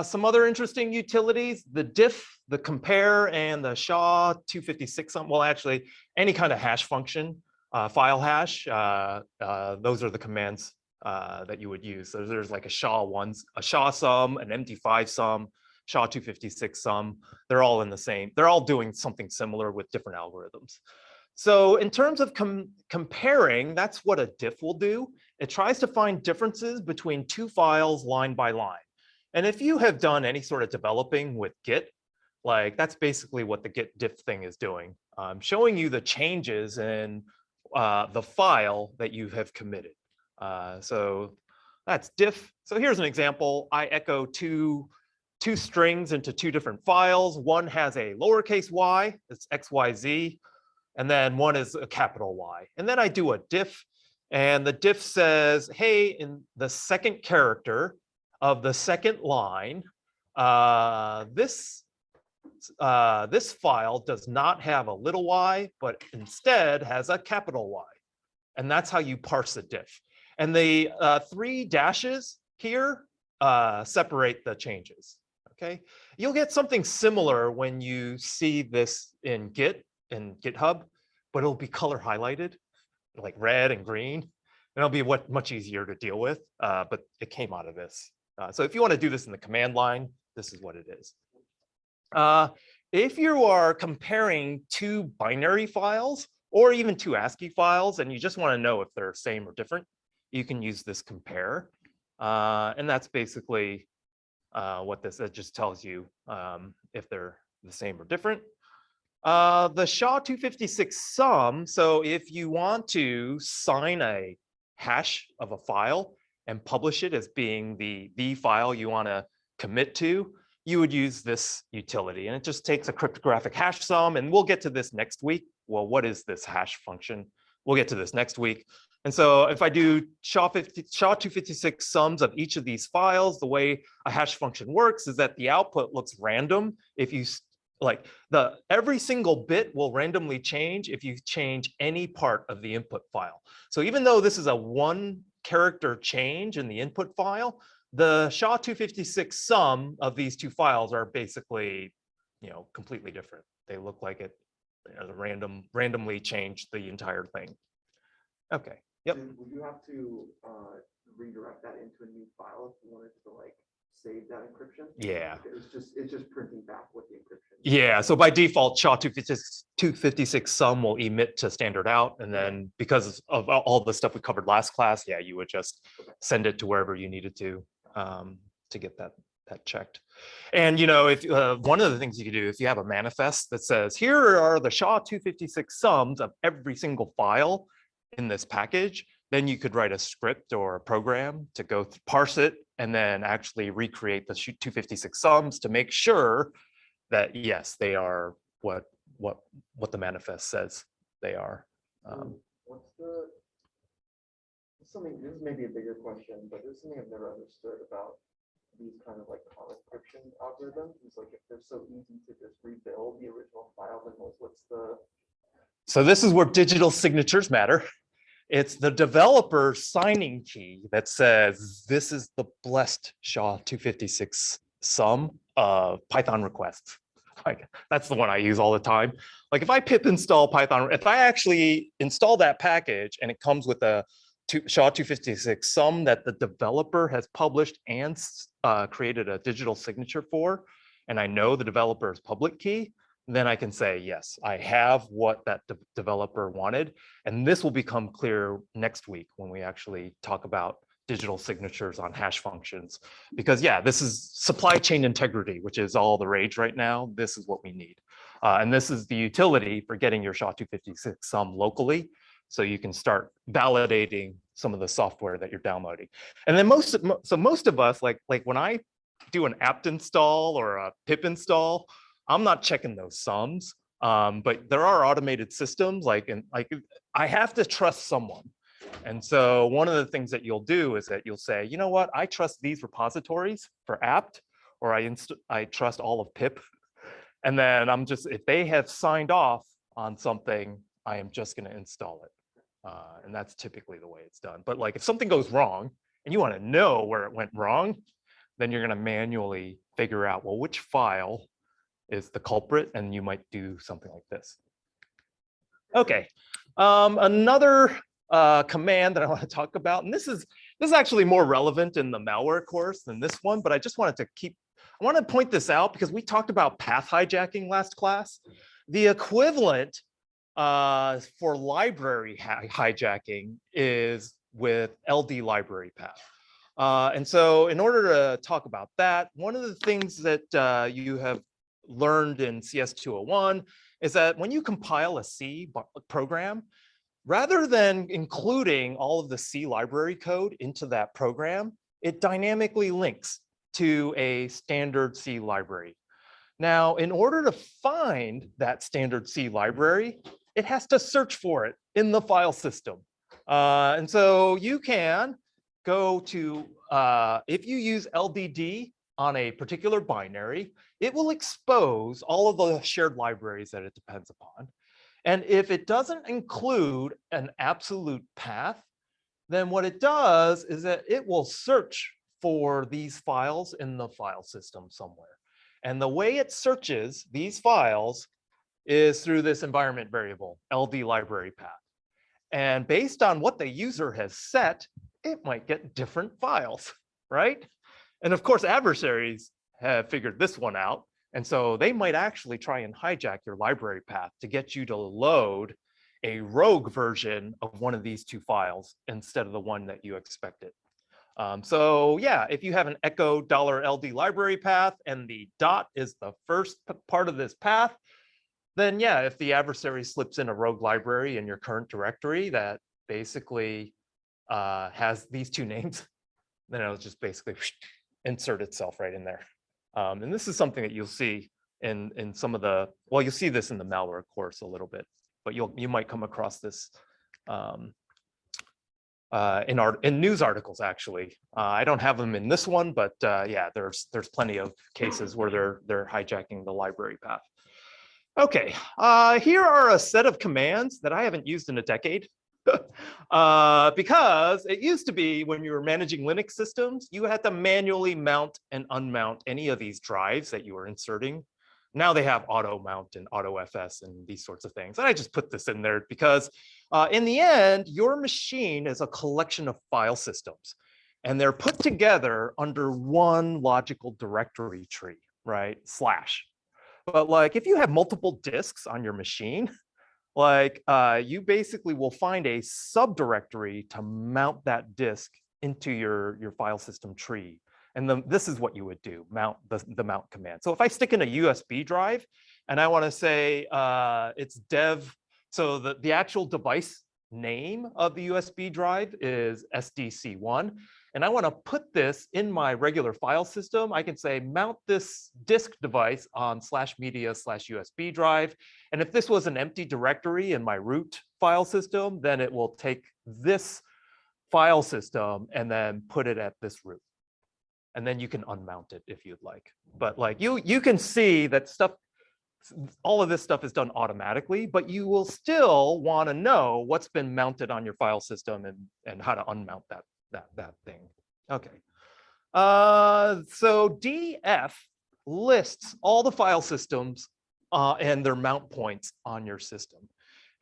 Some other interesting utilities: the diff, the compare, and the SHA-256. Well, actually, any kind of hash function, file hash. Those are the commands that you would use. So there's like a SHA-1, a SHA-sum, an MD5 sum, SHA-256 sum. They're all in the same. They're all doing something similar with different algorithms. So in terms of comparing, that's what a diff will do. It tries to find differences between two files line by line. And if you have done any sort of developing with Git, like that's basically what the git diff thing is doing, showing you the changes in the file that you have committed. So that's diff. So here's an example. I echo two strings into two different files. One has a lowercase y, it's XYZ, and then one is a capital Y. And then I do a diff, and the diff says, hey, in the second character of the second line, this file does not have a little y, but instead has a capital Y. And that's how you parse a diff. And the 3 dashes here separate the changes. Okay, you'll get something similar when you see this in Git and GitHub, but it'll be color highlighted, like red and green. And it'll be much easier to deal with, but it came out of this. So if you want to do this in the command line, this is what it is. If you are comparing 2 binary files or even 2 ASCII files, and you just want to know if they're same or different, you can use this compare. And that's basically what this just tells you if they're the same or different. The SHA-256 sum, so if you want to sign a hash of a file and publish it as being the file you want to commit to, you would use this utility. And it just takes a cryptographic hash sum, and we'll get to this next week. Well, what is this hash function? We'll get to this next week. And so if I do SHA-256 sums of each of these files, the way a hash function works is that the output looks random. If you like every single bit will randomly change if you change any part of the input file. So even though this is a 1 character change in the input file, the SHA-256 sum of these 2 files are basically, completely different. They look like it randomly changed the entire thing. Okay. Yep. So would you have to redirect that into a new file if you wanted to save that encryption? Yeah. It's just printing back what the encryption. Yeah. So by default, SHA-256 sum will emit to standard out, and then because of all the stuff we covered last class, yeah, you would just send it to wherever you needed to get that checked. And if one of the things you can do, if you have a manifest that says here are the SHA-256 sums of every single file in this package, then you could write a script or a program to go parse it and then actually recreate the 256 sums to make sure that yes, they are what the manifest says they are. Something, this is maybe a bigger question, but there's something I've never understood about these kind of call encryption algorithms. It's like if they're so easy to just rebuild the original file, then what's the. So this is where digital signatures matter. It's the developer signing key that says this is the blessed SHA-256 sum of Python requests. That's the one I use all the time. Like if I pip install Python, if I actually install that package and it comes with a SHA-256 sum that the developer has published and created a digital signature for, and I know the developer's public key, then I can say, yes, I have what that developer wanted. And this will become clear next week when we actually talk about digital signatures on hash functions. Because yeah, this is supply chain integrity, which is all the rage right now. This is what we need. And this is the utility for getting your SHA-256 sum locally, so you can start validating some of the software that you're downloading. And then most of us, like when I do an apt install or a pip install, I'm not checking those sums, but there are automated systems I have to trust someone. And so one of the things that you'll do is that you'll say, you know what, I trust these repositories for apt, or I trust all of pip. And then if they have signed off on something, I am just going to install it. And that's typically the way it's done. But if something goes wrong and you want to know where it went wrong, then you're going to manually figure out, well, which file is the culprit, and you might do something like this. Okay, another command that I want to talk about, and this is actually more relevant in the malware course than this one, but I just wanted to I want to point this out because we talked about path hijacking last class. The equivalent for library hijacking is with LD library path. And so in order to talk about that, one of the things that you have learned in CS201 is that when you compile a C program, rather than including all of the C library code into that program, it dynamically links to a standard C library. Now, in order to find that standard C library, it has to search for it in the file system. And so you can go to, if you use LDD on a particular binary, it will expose all of the shared libraries that it depends upon. And if it doesn't include an absolute path, then what it does is that it will search for these files in the file system somewhere. And the way it searches these files is through this environment variable, LD library path. And based on what the user has set, it might get different files, right? And of course, adversaries have figured this one out. And so they might actually try and hijack your library path to get you to load a rogue version of one of these two files instead of the one that you expected. So yeah, if you have an echo $LD library path and the dot is the first part of this path, then yeah, if the adversary slips in a rogue library in your current directory that basically has these two names, then it'll just basically insert itself right in there. And this is something that you'll see in some of the, well, you'll see this in the malware course a little bit, but you might come across this in news articles actually. I don't have them in this one, but yeah, there's plenty of cases where they're hijacking the library path. Okay, here are a set of commands that I haven't used in a decade. Because it used to be when you were managing Linux systems, you had to manually mount and unmount any of these drives that you were inserting. Now they have auto mount and auto FS and these sorts of things. And I just put this in there because in the end, your machine is a collection of file systems and they're put together under one logical directory tree, right? Slash. But like if you have multiple disks on your machine, like you basically will find a subdirectory to mount that disk into your file system tree. And then this is what you would do, mount the mount command. So if I stick in a USB drive and I want to say it's dev, so the actual device name of the USB drive is SDC1. And I want to put this in my regular file system, I can say mount this disk device on /media/USB drive. And if this was an empty directory in my root file system, then it will take this file system and then put it at this root. And then you can unmount it if you'd like. But like you can see that stuff, all of this stuff is done automatically, but you will still want to know what's been mounted on your file system and how to unmount that thing. Okay. So DF lists all the file systems and their mount points on your system.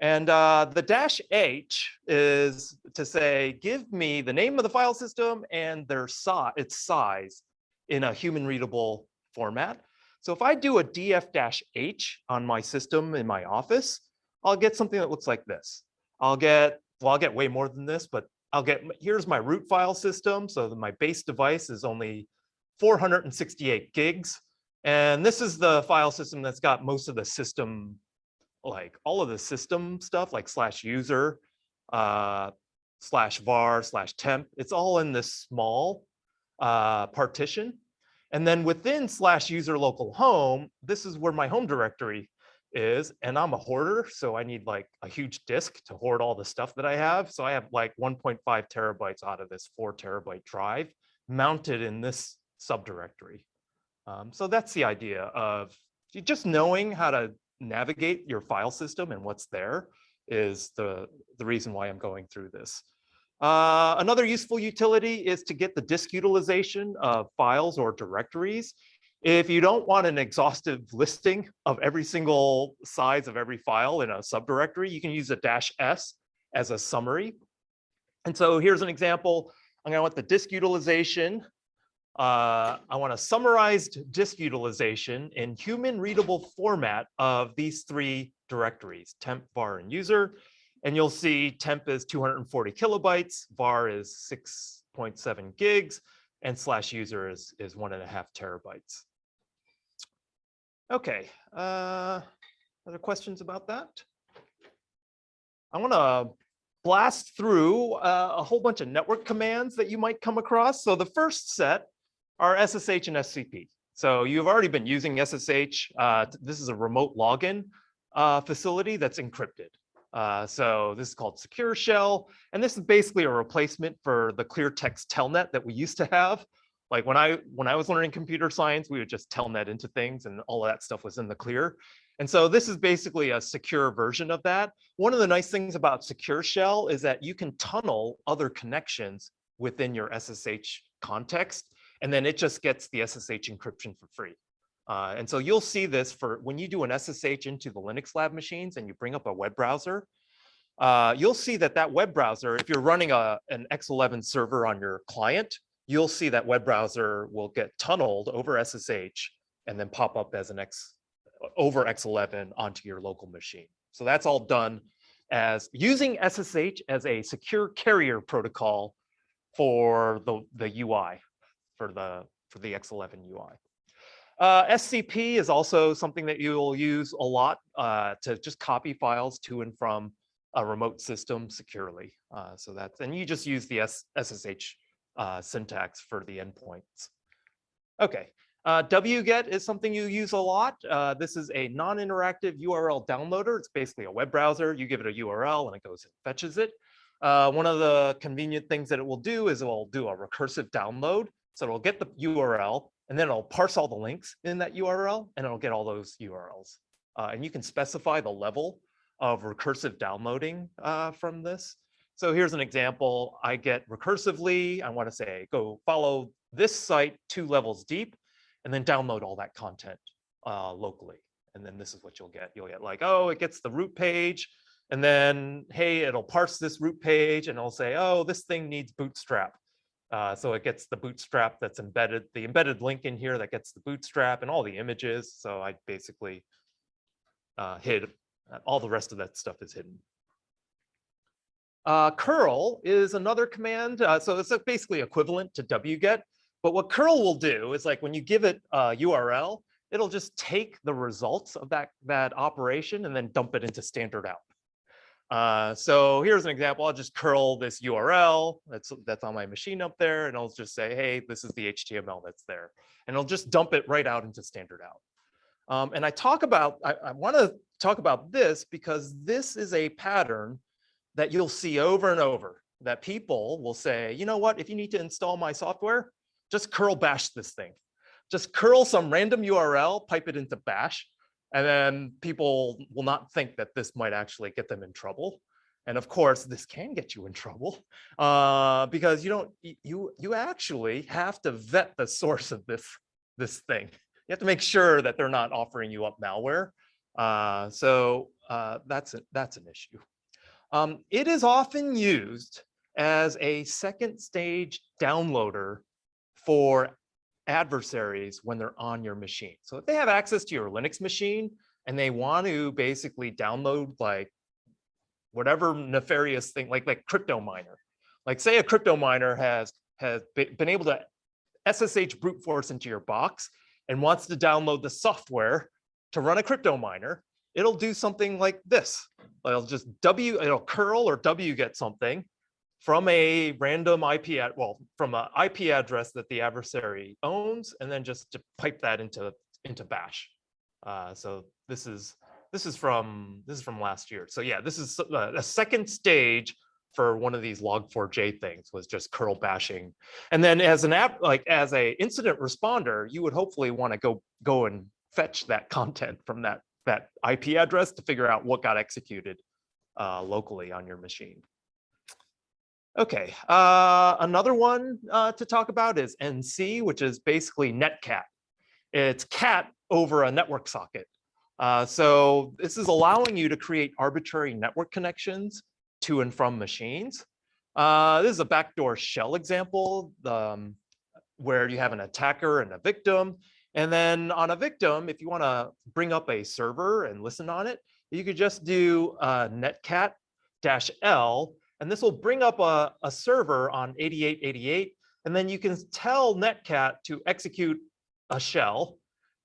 And the -H is to say, give me the name of the file system and its size in a human readable format. So if I do a df-h on my system in my office, I'll get something that looks like this. I'll get way more than this, but here's my root file system. So my base device is only 468 gigs. And this is the file system that's got most of the system, like all of the system stuff, like /user, /var/temp. It's all in this small partition. And then within /user localhome, this is where my home directory is. And I'm a hoarder, so I need like a huge disk to hoard all the stuff that I have. So I have like 1.5 terabytes out of this 4 terabyte drive mounted in this subdirectory. So that's the idea of just knowing how to navigate your file system and what's there is the reason why I'm going through this. Another useful utility is to get the disk utilization of files or directories. If you don't want an exhaustive listing of every single size of every file in a subdirectory, you can use a -s as a summary. And so here's an example. I'm going to want the disk utilization. I want a summarized disk utilization in human readable format of these 3 directories, temp, var, and user. And you'll see temp is 240 kilobytes, var is 6.7 gigs, and /user is 1.5 terabytes. Okay, other questions about that? I want to blast through a whole bunch of network commands that you might come across. So the first set are SSH and SCP. So you've already been using SSH. This is a remote login facility that's encrypted. So this is called Secure Shell. And this is basically a replacement for the clear text telnet that we used to have. Like when I was learning computer science, we would just telnet into things and all of that stuff was in the clear. And so this is basically a secure version of that. One of the nice things about Secure Shell is that you can tunnel other connections within your SSH context, and then it just gets the SSH encryption for free. And so you'll see this for when you do an SSH into the Linux lab machines and you bring up a web browser, you'll see that that web browser, if you're running an X11 server on your client, you'll see that web browser will get tunneled over SSH and then pop up as an over X11 onto your local machine. So that's all done as using SSH as a secure carrier protocol for the UI, for the X11 UI. SCP is also something that you'll use a lot to just copy files to and from a remote system securely. So that's, and you just use the SSH syntax for the endpoints. Okay, wget is something you use a lot. This is a non-interactive URL downloader. It's basically a web browser. You give it a URL and it goes and fetches it. One of the convenient things that it will do is it will do a recursive download. So it'll get the URL and then it'll parse all the links in that URL and it'll get all those URLs. And you can specify the level of recursive downloading from this. So here's an example. I get recursively, I want to say, go follow this site 2 levels deep and then download all that content locally. And then this is what you'll get. You'll get like, oh, it gets the root page. And then, hey, it'll parse this root page and it'll say, oh, this thing needs bootstrap. So it gets the bootstrap that's embedded, the embedded link in here that gets the bootstrap and all the images. So I basically hid, all the rest of that stuff is hidden. Curl is another command. So it's basically equivalent to wget. But what curl will do is like when you give it a URL, it'll just take the results of that operation and then dump it into standard out. So here's an example. I'll just curl this URL that's on my machine up there, and I'll just say, hey, this is the HTML that's there. And it'll just dump it right out into standard out. And I want to talk about this because this is a pattern that you'll see over and over, that people will say, you know what, if you need to install my software, just curl bash this thing. Just curl some random URL, pipe it into bash, and then people will not think that this might actually get them in trouble. And of course, this can get you in trouble because you actually have to vet the source of this thing. You have to make sure that they're not offering you up malware. So that's an issue. It is often used as a second stage downloader for adversaries when they're on your machine. So if they have access to your Linux machine and they want to basically download like whatever nefarious thing, like crypto miner, like say a crypto miner has been able to SSH brute force into your box and wants to download the software to run a crypto miner, it'll do something like this. It'll just it'll curl or wget something from a random from an IP address that the adversary owns, and then just to pipe that into bash. So this is from last year. So yeah, this is a second stage for one of these log4j things, was just curl bashing. And then as an as a incident responder, you would hopefully want to go and fetch that content from that IP address to figure out what got executed locally on your machine. Okay, another one to talk about is NC, which is basically netcat. It's cat over a network socket. So this is allowing you to create arbitrary network connections to and from machines. This is a backdoor shell example where you have an attacker and a victim. And then on a victim, if you want to bring up a server and listen on it, you could just do netcat -L And this will bring up a server on 8888. And then you can tell Netcat to execute a shell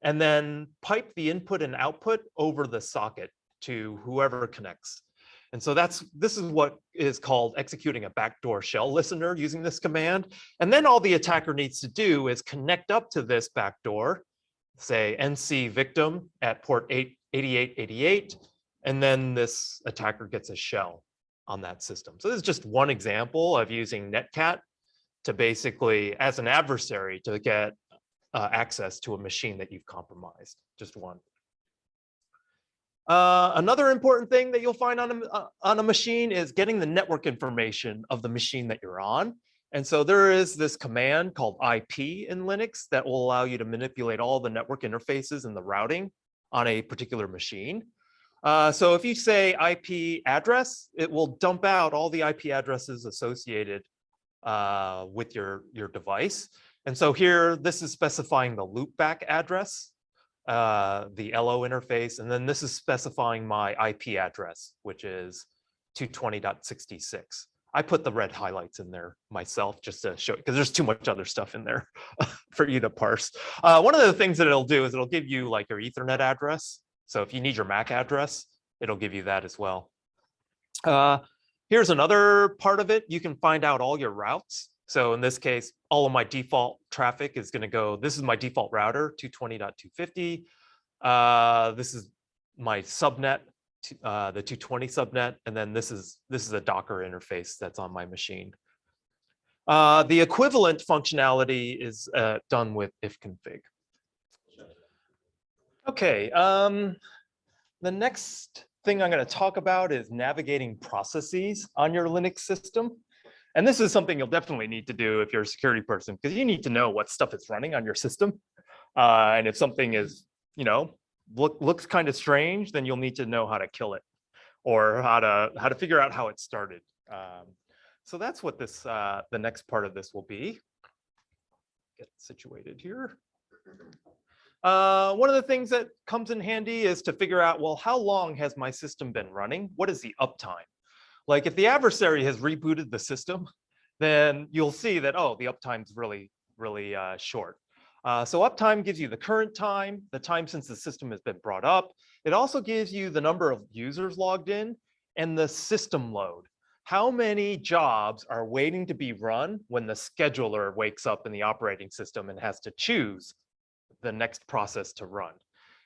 and then pipe the input and output over the socket to whoever connects. And so this is what is called executing a backdoor shell listener using this command. And then all the attacker needs to do is connect up to this backdoor, say NC victim at port 8888, and then this attacker gets a shell on that system. So this is just one example of using Netcat to basically, as an adversary, to get access to a machine that you've compromised, just one. Another important thing that you'll find on a machine is getting the network information of the machine that you're on. And so there is this command called IP in Linux that will allow you to manipulate all the network interfaces and the routing on a particular machine. So if you say IP address, it will dump out all the IP addresses associated with your device. And so here, this is specifying the loopback address, the LO interface, and then this is specifying my IP address, which is 220.66. I put the red highlights in there myself just to show, because there's too much other stuff in there for you to parse. One of the things that it'll do is it'll give you like your Ethernet address. So if you need your MAC address, it'll give you that as well. Here's another part of it. You can find out all your routes. So in this case, all of my default traffic is going to go, this is my default router, 220.250. This is my subnet, the 220 subnet, and then this is a Docker interface that's on my machine. The equivalent functionality is done with ifconfig. Okay, the next thing I'm going to talk about is navigating processes on your Linux system. And this is something you'll definitely need to do if you're a security person, because you need to know what stuff is running on your system. And if something is, looks kind of strange, then you'll need to know how to kill it or how to figure out how it started. So that's what this the next part of this will be. Get situated here. One of the things that comes in handy is to figure out, well, how long has my system been running? What is the uptime? Like if the adversary has rebooted the system, then you'll see that, oh, the uptime's really short. So uptime gives you the current time, the time since the system has been brought up. It also gives you the number of users logged in and the system load. How many jobs are waiting to be run when the scheduler wakes up in the operating system and has to choose the next process to run?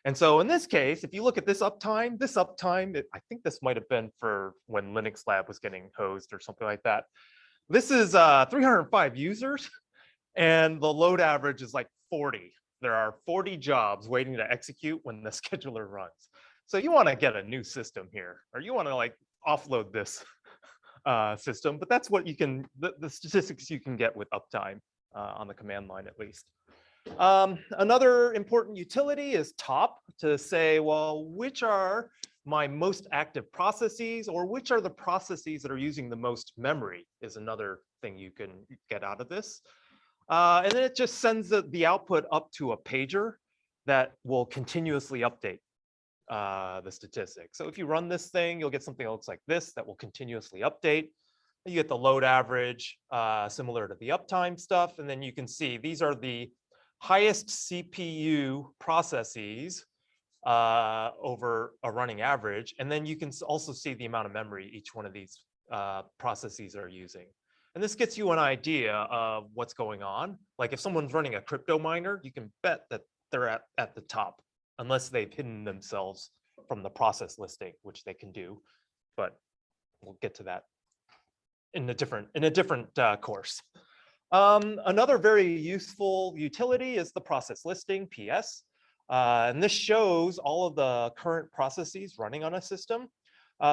And so in this case, if you look at this uptime, I think this might have been for when Linux Lab was getting hosed or something like that. This is 305 users, and the load average is like 40. There are 40 jobs waiting to execute when the scheduler runs. So you want to get a new system here, or you want to like offload this system, but that's what you can, the statistics you can get with uptime on the command line at least. Another important utility is top, to say, well, which are my most active processes, or which are the processes that are using the most memory is another thing you can get out of this. And then it just sends the output up to a pager that will continuously update the statistics. So if you run this thing, you'll get something that looks like this that will continuously update. You get the load average, similar to the uptime stuff. And then you can see these are the highest CPU processes over a running average. And then you can also see the amount of memory each one of these processes are using. And this gets you an idea of what's going on. Like if someone's running a crypto miner, you can bet that they're at the top, unless they've hidden themselves from the process listing, which they can do. But we'll get to that in a different course. Another very useful utility is the process listing, PS. And this shows all of the current processes running on a system.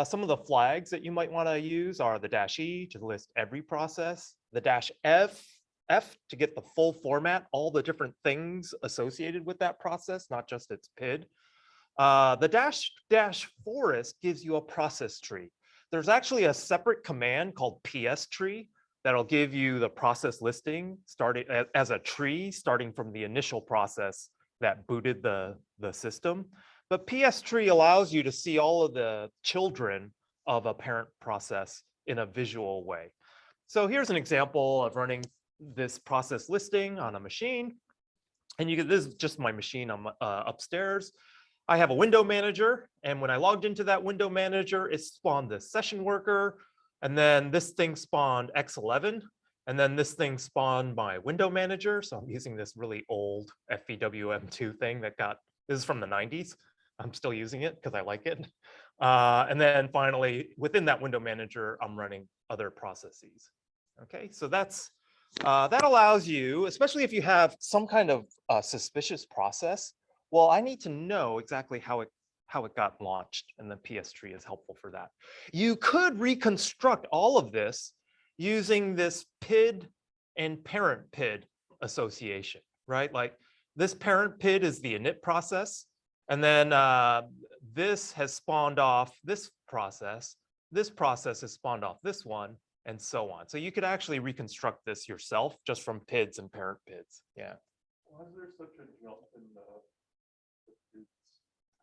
Some of the flags that you might want to use are the -E to list every process, the -F to get the full format, all the different things associated with that process, not just its PID. The --forest gives you a process tree. There's actually a separate command called PS tree that'll give you the process listing starting as a tree, starting from the initial process that booted the system. But PS tree allows you to see all of the children of a parent process in a visual way. So here's an example of running this process listing on a machine. And this is just my machine. I'm upstairs. I have a window manager. And when I logged into that window manager, it spawned this session worker. And then this thing spawned X11. And then this thing spawned my window manager. So I'm using this really old FVWM2 thing that this is from the 90s. I'm still using it because I like it. And then finally, within that window manager, I'm running other processes. Okay, so that allows you, especially if you have some kind of suspicious process. Well, I need to know exactly how it got launched, and the PS tree is helpful for that. You could reconstruct all of this using this PID and parent PID association, right? Like this parent PID is the init process, and then this has spawned off this process. This process has spawned off this one, and so on. So you could actually reconstruct this yourself just from PIDs and parent PIDs. Yeah. Why is there such a jump in the PIDs?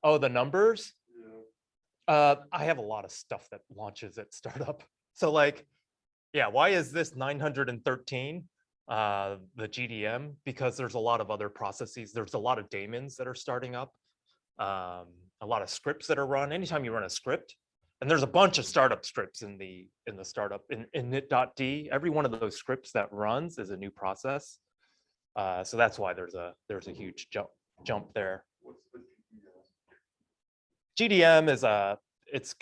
Oh, the numbers? Yeah. I have a lot of stuff that launches at startup. So like, yeah, why is this 913, the GDM? Because there's a lot of other processes. There's a lot of daemons that are starting up, a lot of scripts that are run. Anytime you run a script, and there's a bunch of startup scripts in the startup in init.d. Every one of those scripts that runs is a new process. So that's why there's a huge jump there. What's the GDS? GDM is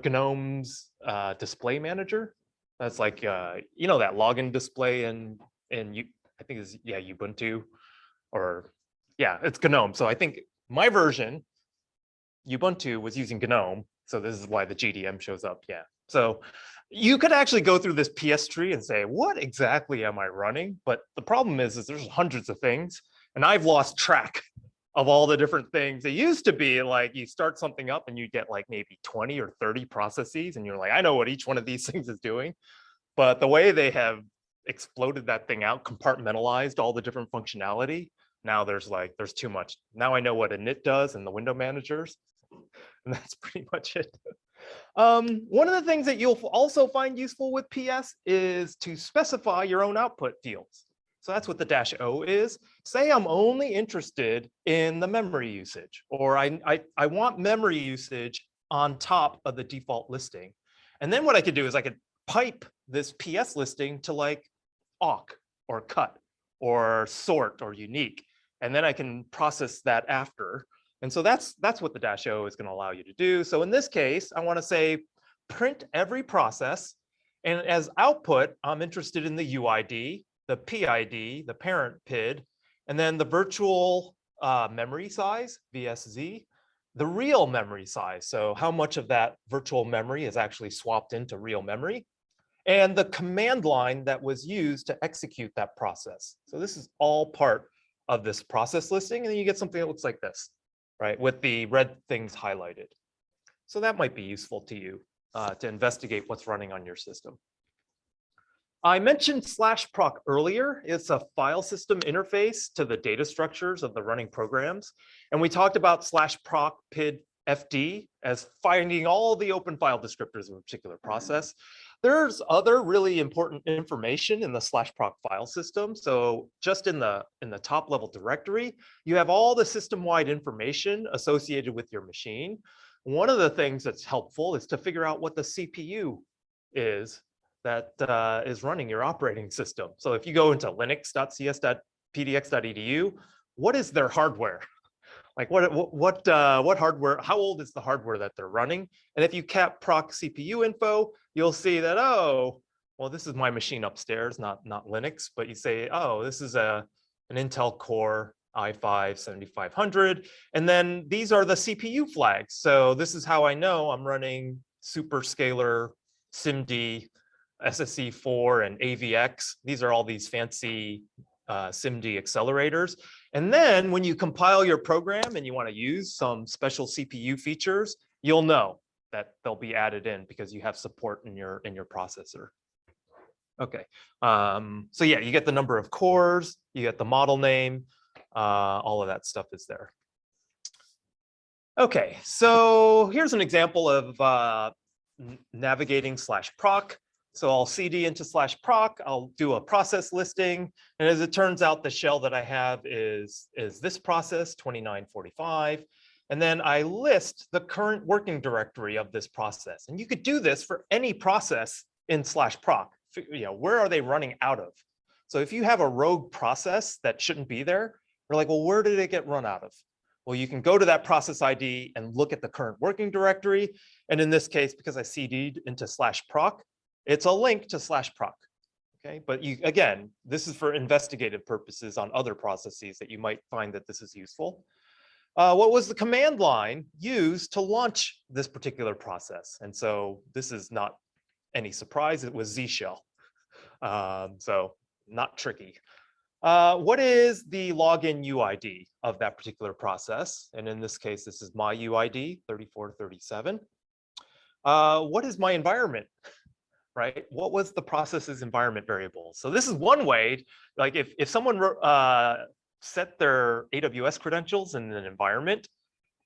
GNOME's display manager. That's like you know, that login display in I think is Ubuntu, or yeah, it's GNOME. So I think my version Ubuntu was using GNOME. So this is why the GDM shows up. Yeah. So you could actually go through this PS tree and say, what exactly am I running? But the problem is there's hundreds of things, and I've lost track of all the different things. It used to be like you start something up and you get like maybe 20 or 30 processes, and you're like, I know what each one of these things is doing. But the way they have exploded that thing out, compartmentalized all the different functionality, now there's too much. Now I know what init does and the window managers, and that's pretty much it. One of the things that you'll also find useful with PS is to specify your own output fields. So that's what the -O is. Say I'm only interested in the memory usage, or I want memory usage on top of the default listing. And then what I could do is I could pipe this PS listing to like awk or cut or sort or unique. And then I can process that after. And so that's what the -O is going to allow you to do. So in this case, I want to say print every process. And as output, I'm interested in the UID, the PID, the parent PID, and then the virtual memory size, VSZ, the real memory size. So how much of that virtual memory is actually swapped into real memory, and the command line that was used to execute that process. So this is all part of this process listing. And then you get something that looks like this, right? With the red things highlighted. So that might be useful to you to investigate what's running on your system. I mentioned /proc earlier. It's a file system interface to the data structures of the running programs. And we talked about /proc PID FD as finding all the open file descriptors of a particular process. There's other really important information in the /proc file system. So just in the top level directory, you have all the system-wide information associated with your machine. One of the things that's helpful is to figure out what the CPU is that is running your operating system. So if you go into linux.cs.pdx.edu, what is their hardware? Like what hardware, how old is the hardware that they're running? And if you cap proc CPU info, you'll see that, oh, well, this is my machine upstairs, not Linux, but you say, oh, this is an Intel Core i5 7500. And then these are the CPU flags. So this is how I know I'm running Superscalar, SIMD, SSE4, and AVX. These are all these fancy SIMD accelerators. And then when you compile your program and you want to use some special CPU features, you'll know that they'll be added in because you have support in your processor. Okay, so yeah, you get the number of cores, you get the model name, all of that stuff is there. Okay, so here's an example of navigating /proc. So I'll cd into /proc, I'll do a process listing. And as it turns out, the shell that I have is this process 2945. And then I list the current working directory of this process. And you could do this for any process in /proc. Where are they running out of? So if you have a rogue process that shouldn't be there, you're like, well, where did it get run out of? Well, you can go to that process ID and look at the current working directory. And in this case, because I cd'd into /proc, it's a link to /proc. Okay, but again, this is for investigative purposes on other processes that you might find that this is useful. What was the command line used to launch this particular process? And so this is not any surprise, it was Z shell. So not tricky. What is the login UID of that particular process? And in this case, this is my UID 3437. What is my environment? Right? What was the process's environment variable? So this is one way, like if someone set their AWS credentials in an environment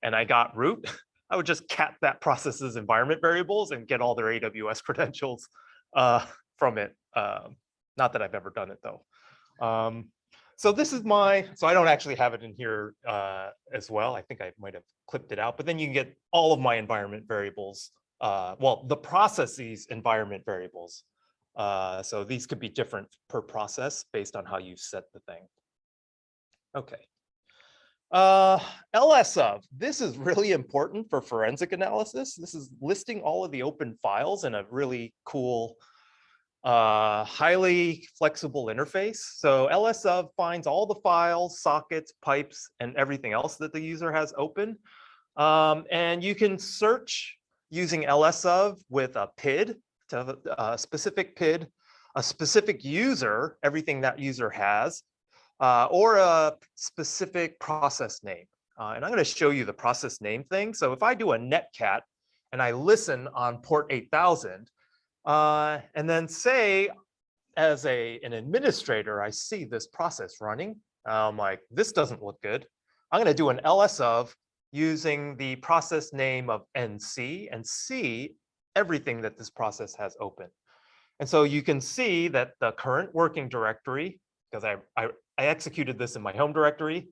and I got root, I would just cat that process's environment variables and get all their AWS credentials from it. Not that I've ever done it though. So this is so I don't actually have it in here as well. I think I might have clipped it out, but then you can get all of my environment variables. Well, the processes environment variables. So these could be different per process based on how you set the thing. Okay. ls of, this is really important for forensic analysis. This is listing all of the open files in a really cool, highly flexible interface. So ls of finds all the files, sockets, pipes, and everything else that the user has open. And you can search using ls of with a PID, to a specific PID, a specific user, everything that user has, or a specific process name. And I'm going to show you the process name thing. So if I do a netcat and I listen on port 8000, and then say, as an administrator, I see this process running, I'm like, this doesn't look good. I'm going to do an ls of using the process name of NC and see everything that this process has open. And so you can see that the current working directory, because I executed this in my home directory.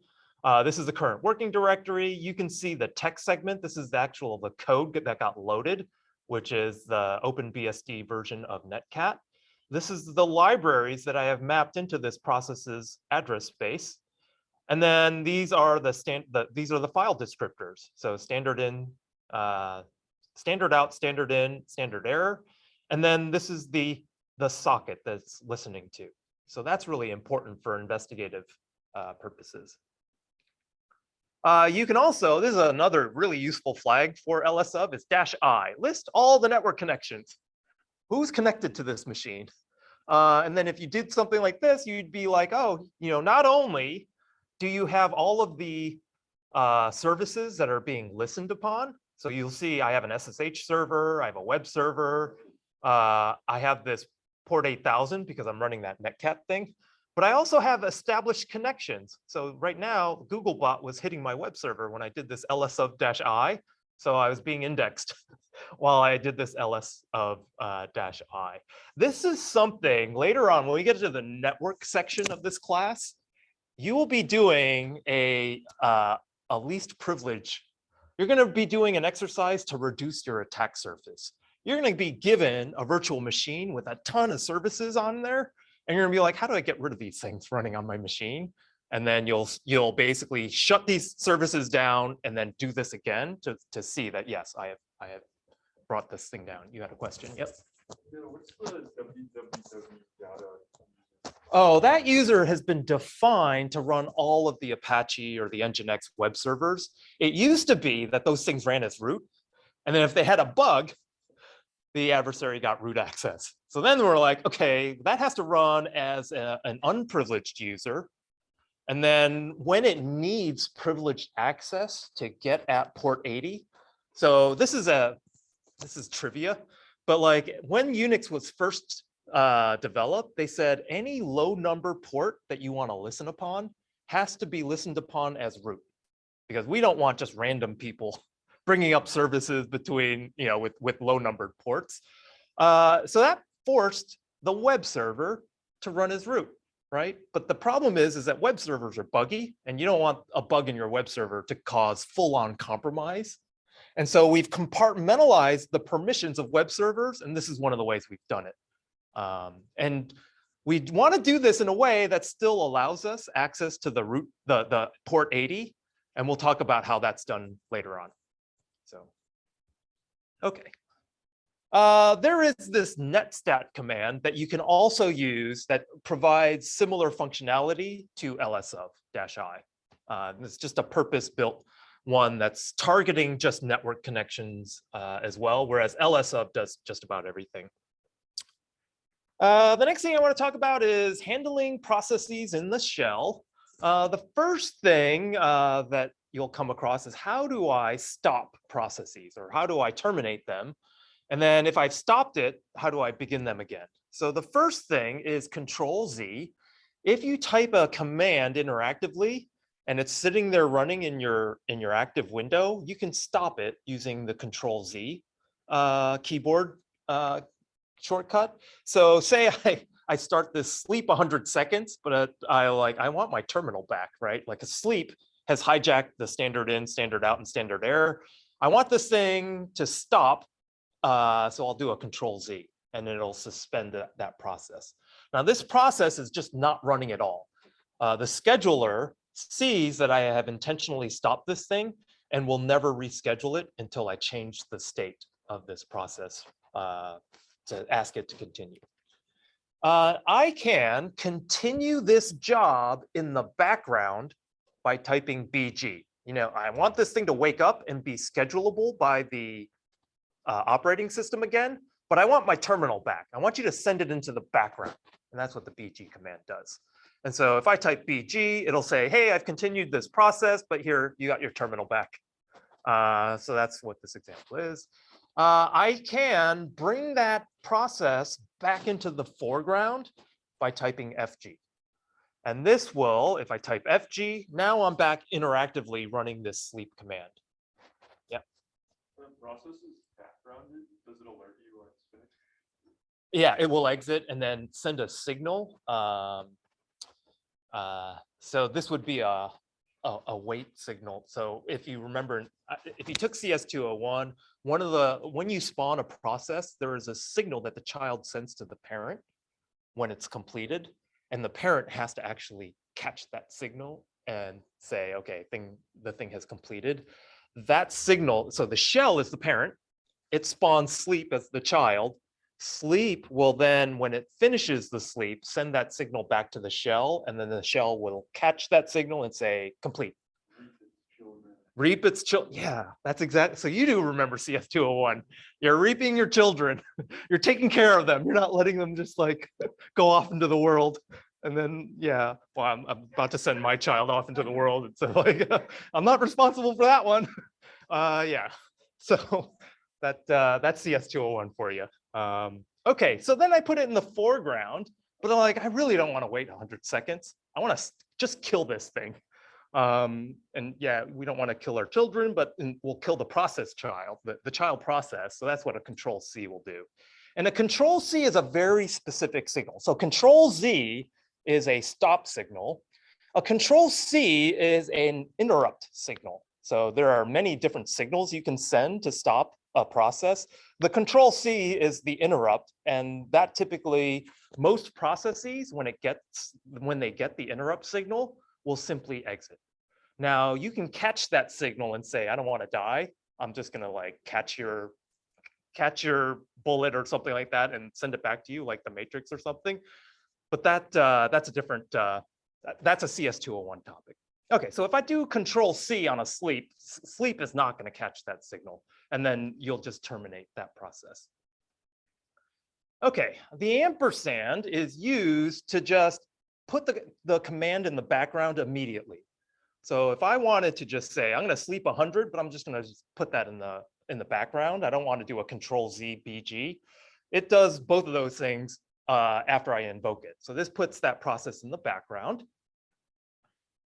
This is the current working directory. You can see the text segment. This is the code that got loaded, which is the OpenBSD version of netcat. This is the libraries that I have mapped into this process's address space. And then these are the file descriptors. So standard in, standard out, standard in, standard error. And then this is the socket that's listening to. So that's really important for investigative purposes. You can also, this is another really useful flag for ls of, is -I. List all the network connections. Who's connected to this machine? And then if you did something like this, you'd be like, oh, not only do you have all of the services that are being listened upon. So you'll see I have an SSH server, I have a web server, I have this port 8000 because I'm running that netcat thing. But I also have established connections. So right now, Googlebot was hitting my web server when I did this ls of -I. So I was being indexed while I did this ls of -I. This is something later on when we get to the network section of this class, you will be doing a least privilege. You're going to be doing an exercise to reduce your attack surface. You're going to be given a virtual machine with a ton of services on there. And you're gonna be like, how do I get rid of these things running on my machine? And then you'll basically shut these services down and then do this again to see that, yes, I have brought this thing down. You had a question? Yep. Yeah, what's the www data? Oh, that user has been defined to run all of the Apache or the Nginx web servers. It used to be that those things ran as root. And then if they had a bug, the adversary got root access. So then we're like, okay, that has to run as an unprivileged user. And then when it needs privileged access to get at port 80, so this is trivia, but like when Unix was first developed, they said any low number port that you want to listen upon has to be listened upon as root, because we don't want just random people bringing up services between, with low numbered ports. So that forced the web server to run as root, right? But the problem is that web servers are buggy, and you don't want a bug in your web server to cause full-on compromise. And so we've compartmentalized the permissions of web servers, and this is one of the ways we've done it. And we want to do this in a way that still allows us access to the root, the port 80, and we'll talk about how that's done later on. So, okay. There is this netstat command that you can also use that provides similar functionality to lsub-i. It's just a purpose-built one that's targeting just network connections as well, whereas lsub does just about everything. The next thing I want to talk about is handling processes in the shell. The first thing that you'll come across is, how do I stop processes, or how do I terminate them? And then if I've stopped it, how do I begin them again? So the first thing is Control-Z. If you type a command interactively and it's sitting there running in your active window, you can stop it using the Control-Z keyboard shortcut. So say I start this sleep 100 seconds, but I want my terminal back, right? Like a sleep has hijacked the standard in, standard out, and standard error. I want this thing to stop. So I'll do a Control-Z, and it'll suspend that process. Now, this process is just not running at all. The scheduler sees that I have intentionally stopped this thing and will never reschedule it until I change the state of this process to ask it to continue. I can continue this job in the background by typing BG. I want this thing to wake up and be schedulable by the operating system again, but I want my terminal back. I want you to send it into the background, and that's what the BG command does. And so if I type BG, it'll say, hey, I've continued this process, but here you got your terminal back. So that's what this example is. I can bring that process back into the foreground by typing FG. And this will, if I type FG, now I'm back interactively running this sleep command. Yeah. When the process is backgrounded, does it alert you when it's finished? Yeah, it will exit and then send a signal. So this would be a wait signal. So if you remember, if you took CS201, when you spawn a process, there is a signal that the child sends to the parent when it's completed, and the parent has to actually catch that signal and say, okay, the thing has completed. That signal, so the shell is the parent, it spawns sleep as the child. Sleep will then, when it finishes the sleep, send that signal back to the shell, and then the shell will catch that signal and say, complete. Reap its children. Yeah, that's exactly. So you do remember CS201. You're reaping your children. You're taking care of them. You're not letting them just like go off into the world. And then, yeah, well, I'm about to send my child off into the world. And so like, I'm not responsible for that one. Yeah, so that's CS201 for you. Okay, so then I put it in the foreground, but I'm like, I really don't want to wait 100 seconds. I want to just kill this thing. And yeah, we don't want to kill our children, but we'll kill the process child, the child process. So that's what a Control-C will do. And a Control-C is a very specific signal. So Control-Z is a stop signal. A Control-C is an interrupt signal. So there are many different signals you can send to stop a process. The Control-C is the interrupt, and that typically, most processes, when they get the interrupt signal, will simply exit. Now you can catch that signal and say, I don't want to die. I'm just gonna like catch your bullet or something like that and send it back to you like the Matrix or something. But that's a different, that's a CS201 topic. Okay, so if I do Control-C on a sleep, sleep is not going to catch that signal, and then you'll just terminate that process. Okay, the ampersand is used to just put the command in the background immediately. So if I wanted to just say, I'm going to sleep 100, but I'm just going to put that in the background. I don't want to do a Control-Z BG. It does both of those things after I invoke it. So this puts that process in the background.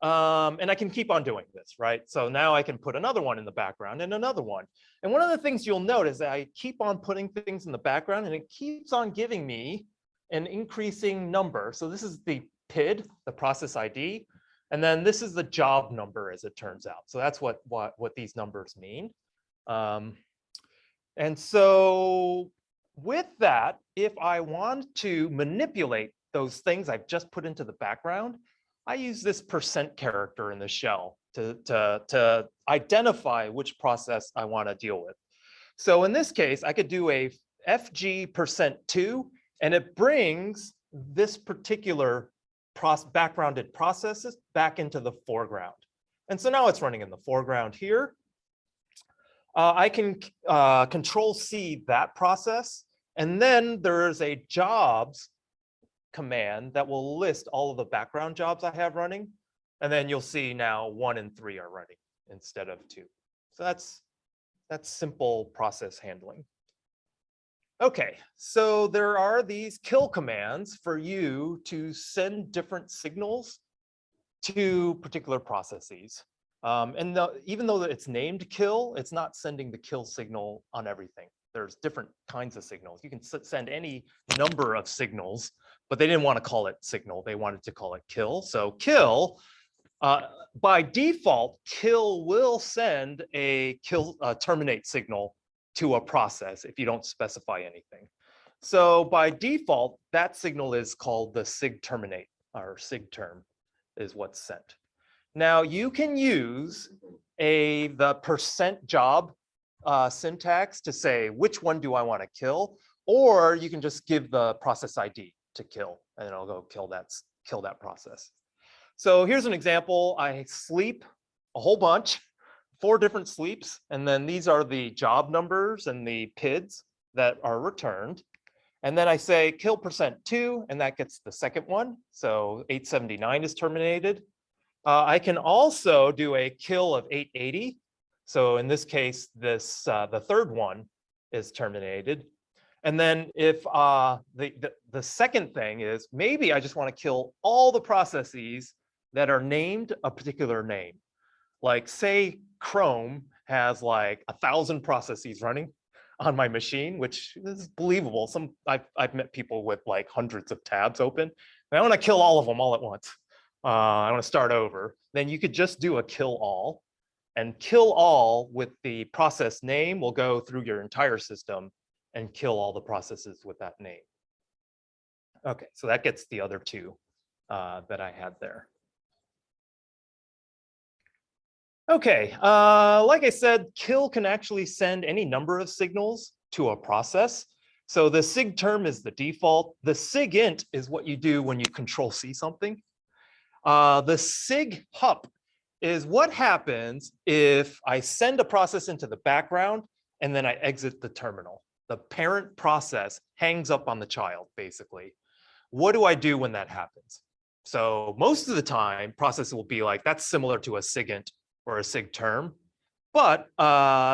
And I can keep on doing this, right? So now I can put another one in the background and another one. And one of the things you'll notice is that I keep on putting things in the background and it keeps on giving me an increasing number. So this is the PID, the process ID. And then this is the job number, as it turns out. So that's what these numbers mean. And so with that, if I want to manipulate those things I've just put into the background, I use this % character in the shell to identify which process I want to deal with. So in this case, I could do a FG %2, and it brings this particular backgrounded processes back into the foreground. And so now it's running in the foreground here. I can control C that process. And then there's a jobs command that will list all of the background jobs I have running. And then you'll see now 1 and 3 are running instead of 2. So that's simple process handling. Okay, so there are these kill commands for you to send different signals to particular processes. Even though it's named kill, it's not sending the kill signal on everything. There's different kinds of signals. You can send any number of signals, but they didn't want to call it signal. They wanted to call it kill. So kill, by default, kill will send a terminate signal to a process if you don't specify anything. So by default, that signal is called the sig terminate, or sig term is what's sent. Now you can use the % job syntax to say which one do I want to kill, or you can just give the process ID to kill, and it'll go kill that process. So here's an example. I sleep a whole bunch, 4 different sleeps, and then these are the job numbers and the PIDs that are returned. And then I say kill %2, and that gets the second one. So 879 is terminated. I can also do a kill of 880. So in this case, the third one is terminated. And then if the second thing is maybe I just want to kill all the processes that are named a particular name. Like say Chrome has like 1,000 processes running on my machine, which is believable. I've met people with like hundreds of tabs open. And I want to kill all of them all at once. I want to start over. Then you could just do a kill all, and kill all with the process name will go through your entire system and kill all the processes with that name. Okay, so that gets the other 2 that I had there. Okay, like I said, kill can actually send any number of signals to a process. So the sig term is the default. The sig int is what you do when you control C something. The sig hup is what happens if I send a process into the background and then I exit the terminal. The parent process hangs up on the child, basically. What do I do when that happens? So most of the time, process will be like, that's similar to a sigint or a sig term. But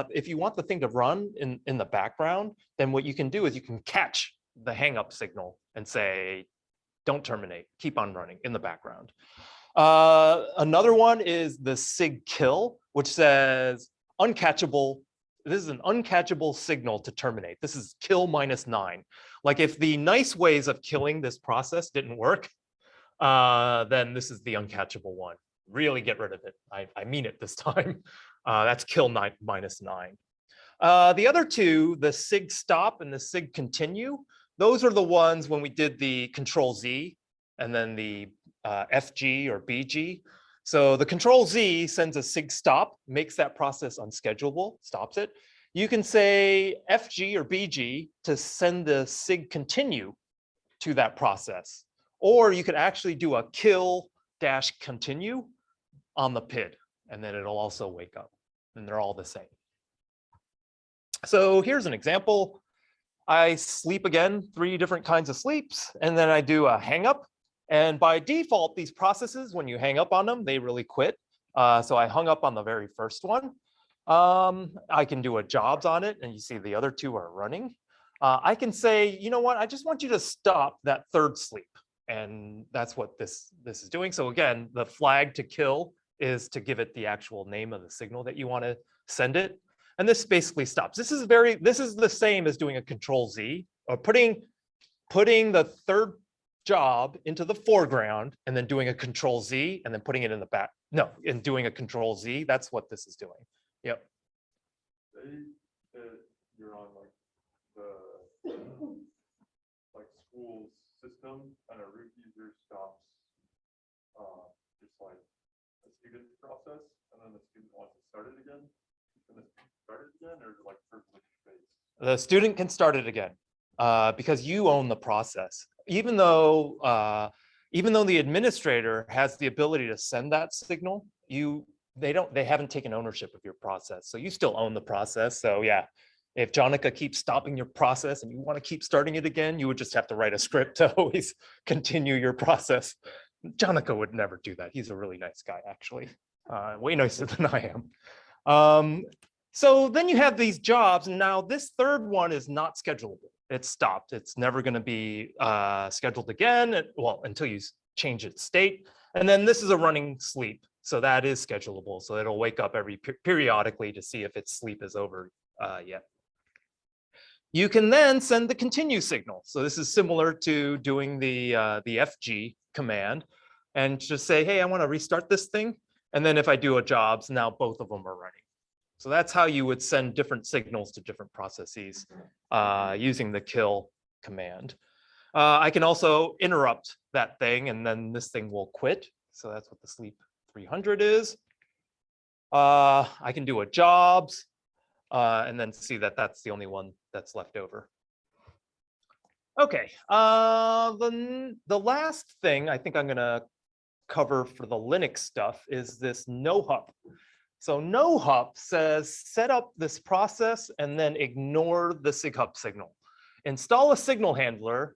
if you want the thing to run in the background, then what you can do is you can catch the hang up signal and say, don't terminate, keep on running in the background. Another one is the sig kill, which says uncatchable. This is an uncatchable signal to terminate. This is kill -9. Like if the nice ways of killing this process didn't work, then this is the uncatchable one. Really get rid of it. I mean it this time. That's kill -9. The other 2, the sig stop and the sig continue, those are the ones when we did the control Z and then the FG or BG. So the control Z sends a sig stop, makes that process unschedulable, stops it. You can say FG or BG to send the sig continue to that process. Or you could actually do a kill - continue on the PID, and then it'll also wake up, and they're all the same. So here's an example. I sleep again, 3 different kinds of sleeps, and then I do a hang up. And by default, these processes, when you hang up on them, they really quit. So I hung up on the very first one. I can do a jobs on it, and you see the other 2 are running. I can say, you know what, I just want you to stop that 3rd sleep. And that's what this is doing. So again, the flag to kill is to give it the actual name of the signal that you want to send it. And this basically stops. This is the same as doing a control Z, or putting the third job into the foreground and then doing a control Z and then putting it in the back. No, and doing a control Z. That's what this is doing. Yep. Say that you're on like the like school system and a root user stops just like a student process, and then the student wants to start it again, and the student start it again, or is it like privilege based? The student can start it again because you own the process. Even though the administrator has the ability to send that signal, they haven't taken ownership of your process. So you still own the process. So yeah, if Jonica keeps stopping your process and you want to keep starting it again, you would just have to write a script to always continue your process. Jonica would never do that. He's a really nice guy, actually. Way nicer than I am. So then you have these jobs, and now this third one is not schedulable. It's stopped. It's never going to be scheduled again, well, until you change its state. And then this is a running sleep. So that is schedulable. So it'll wake up periodically to see if its sleep is over yet. You can then send the continue signal. So this is similar to doing the FG command, and just say, hey, I want to restart this thing. And then if I do a jobs, now both of them are running. So that's how you would send different signals to different processes using the kill command. I can also interrupt that thing, and then this thing will quit. So that's what the sleep 300 is. I can do a jobs and then see that that's the only one that's left over. Okay, the last thing I think I'm gonna cover for the Linux stuff is this no-hup. So no-hup says set up this process and then ignore the sig-hup signal. Install a signal handler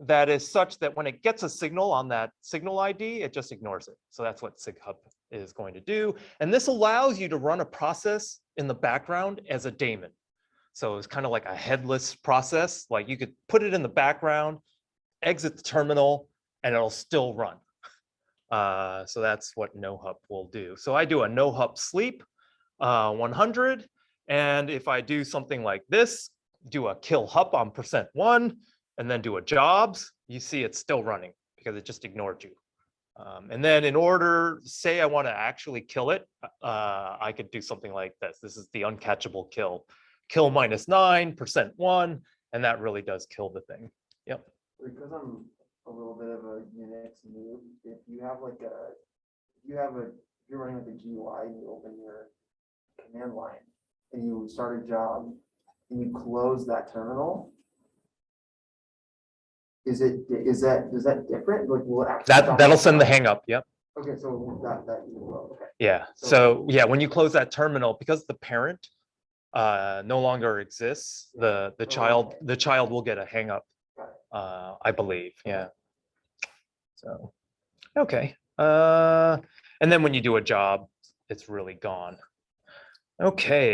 that is such that when it gets a signal on that signal ID, it just ignores it. So that's what sig-hup is going to do. And this allows you to run a process in the background as a daemon. So it's kind of like a headless process. Like you could put it in the background, exit the terminal, and it'll still run. So that's what no-hup will do. So I do a no-hup sleep 100. And if I do something like this, do a kill hup on %1, and then do a jobs, you see it's still running because it just ignored you. And then in order, say I want to actually kill it, I could do something like this. This is the uncatchable kill. Kill -9, %1, and that really does kill the thing. Yep. Because I'm a little bit of a Unix noob, if you have like if you're running like a GUI and you open your command line and you start a job and you close that terminal, does that different? Like will it actually That'll send the hang up. Yep. Okay, so that you will, okay. Yeah. So yeah, when you close that terminal, because the parent no longer exists, the child will get a hang up, I believe. Yeah. So okay. And then when you do a job, it's really gone. Okay.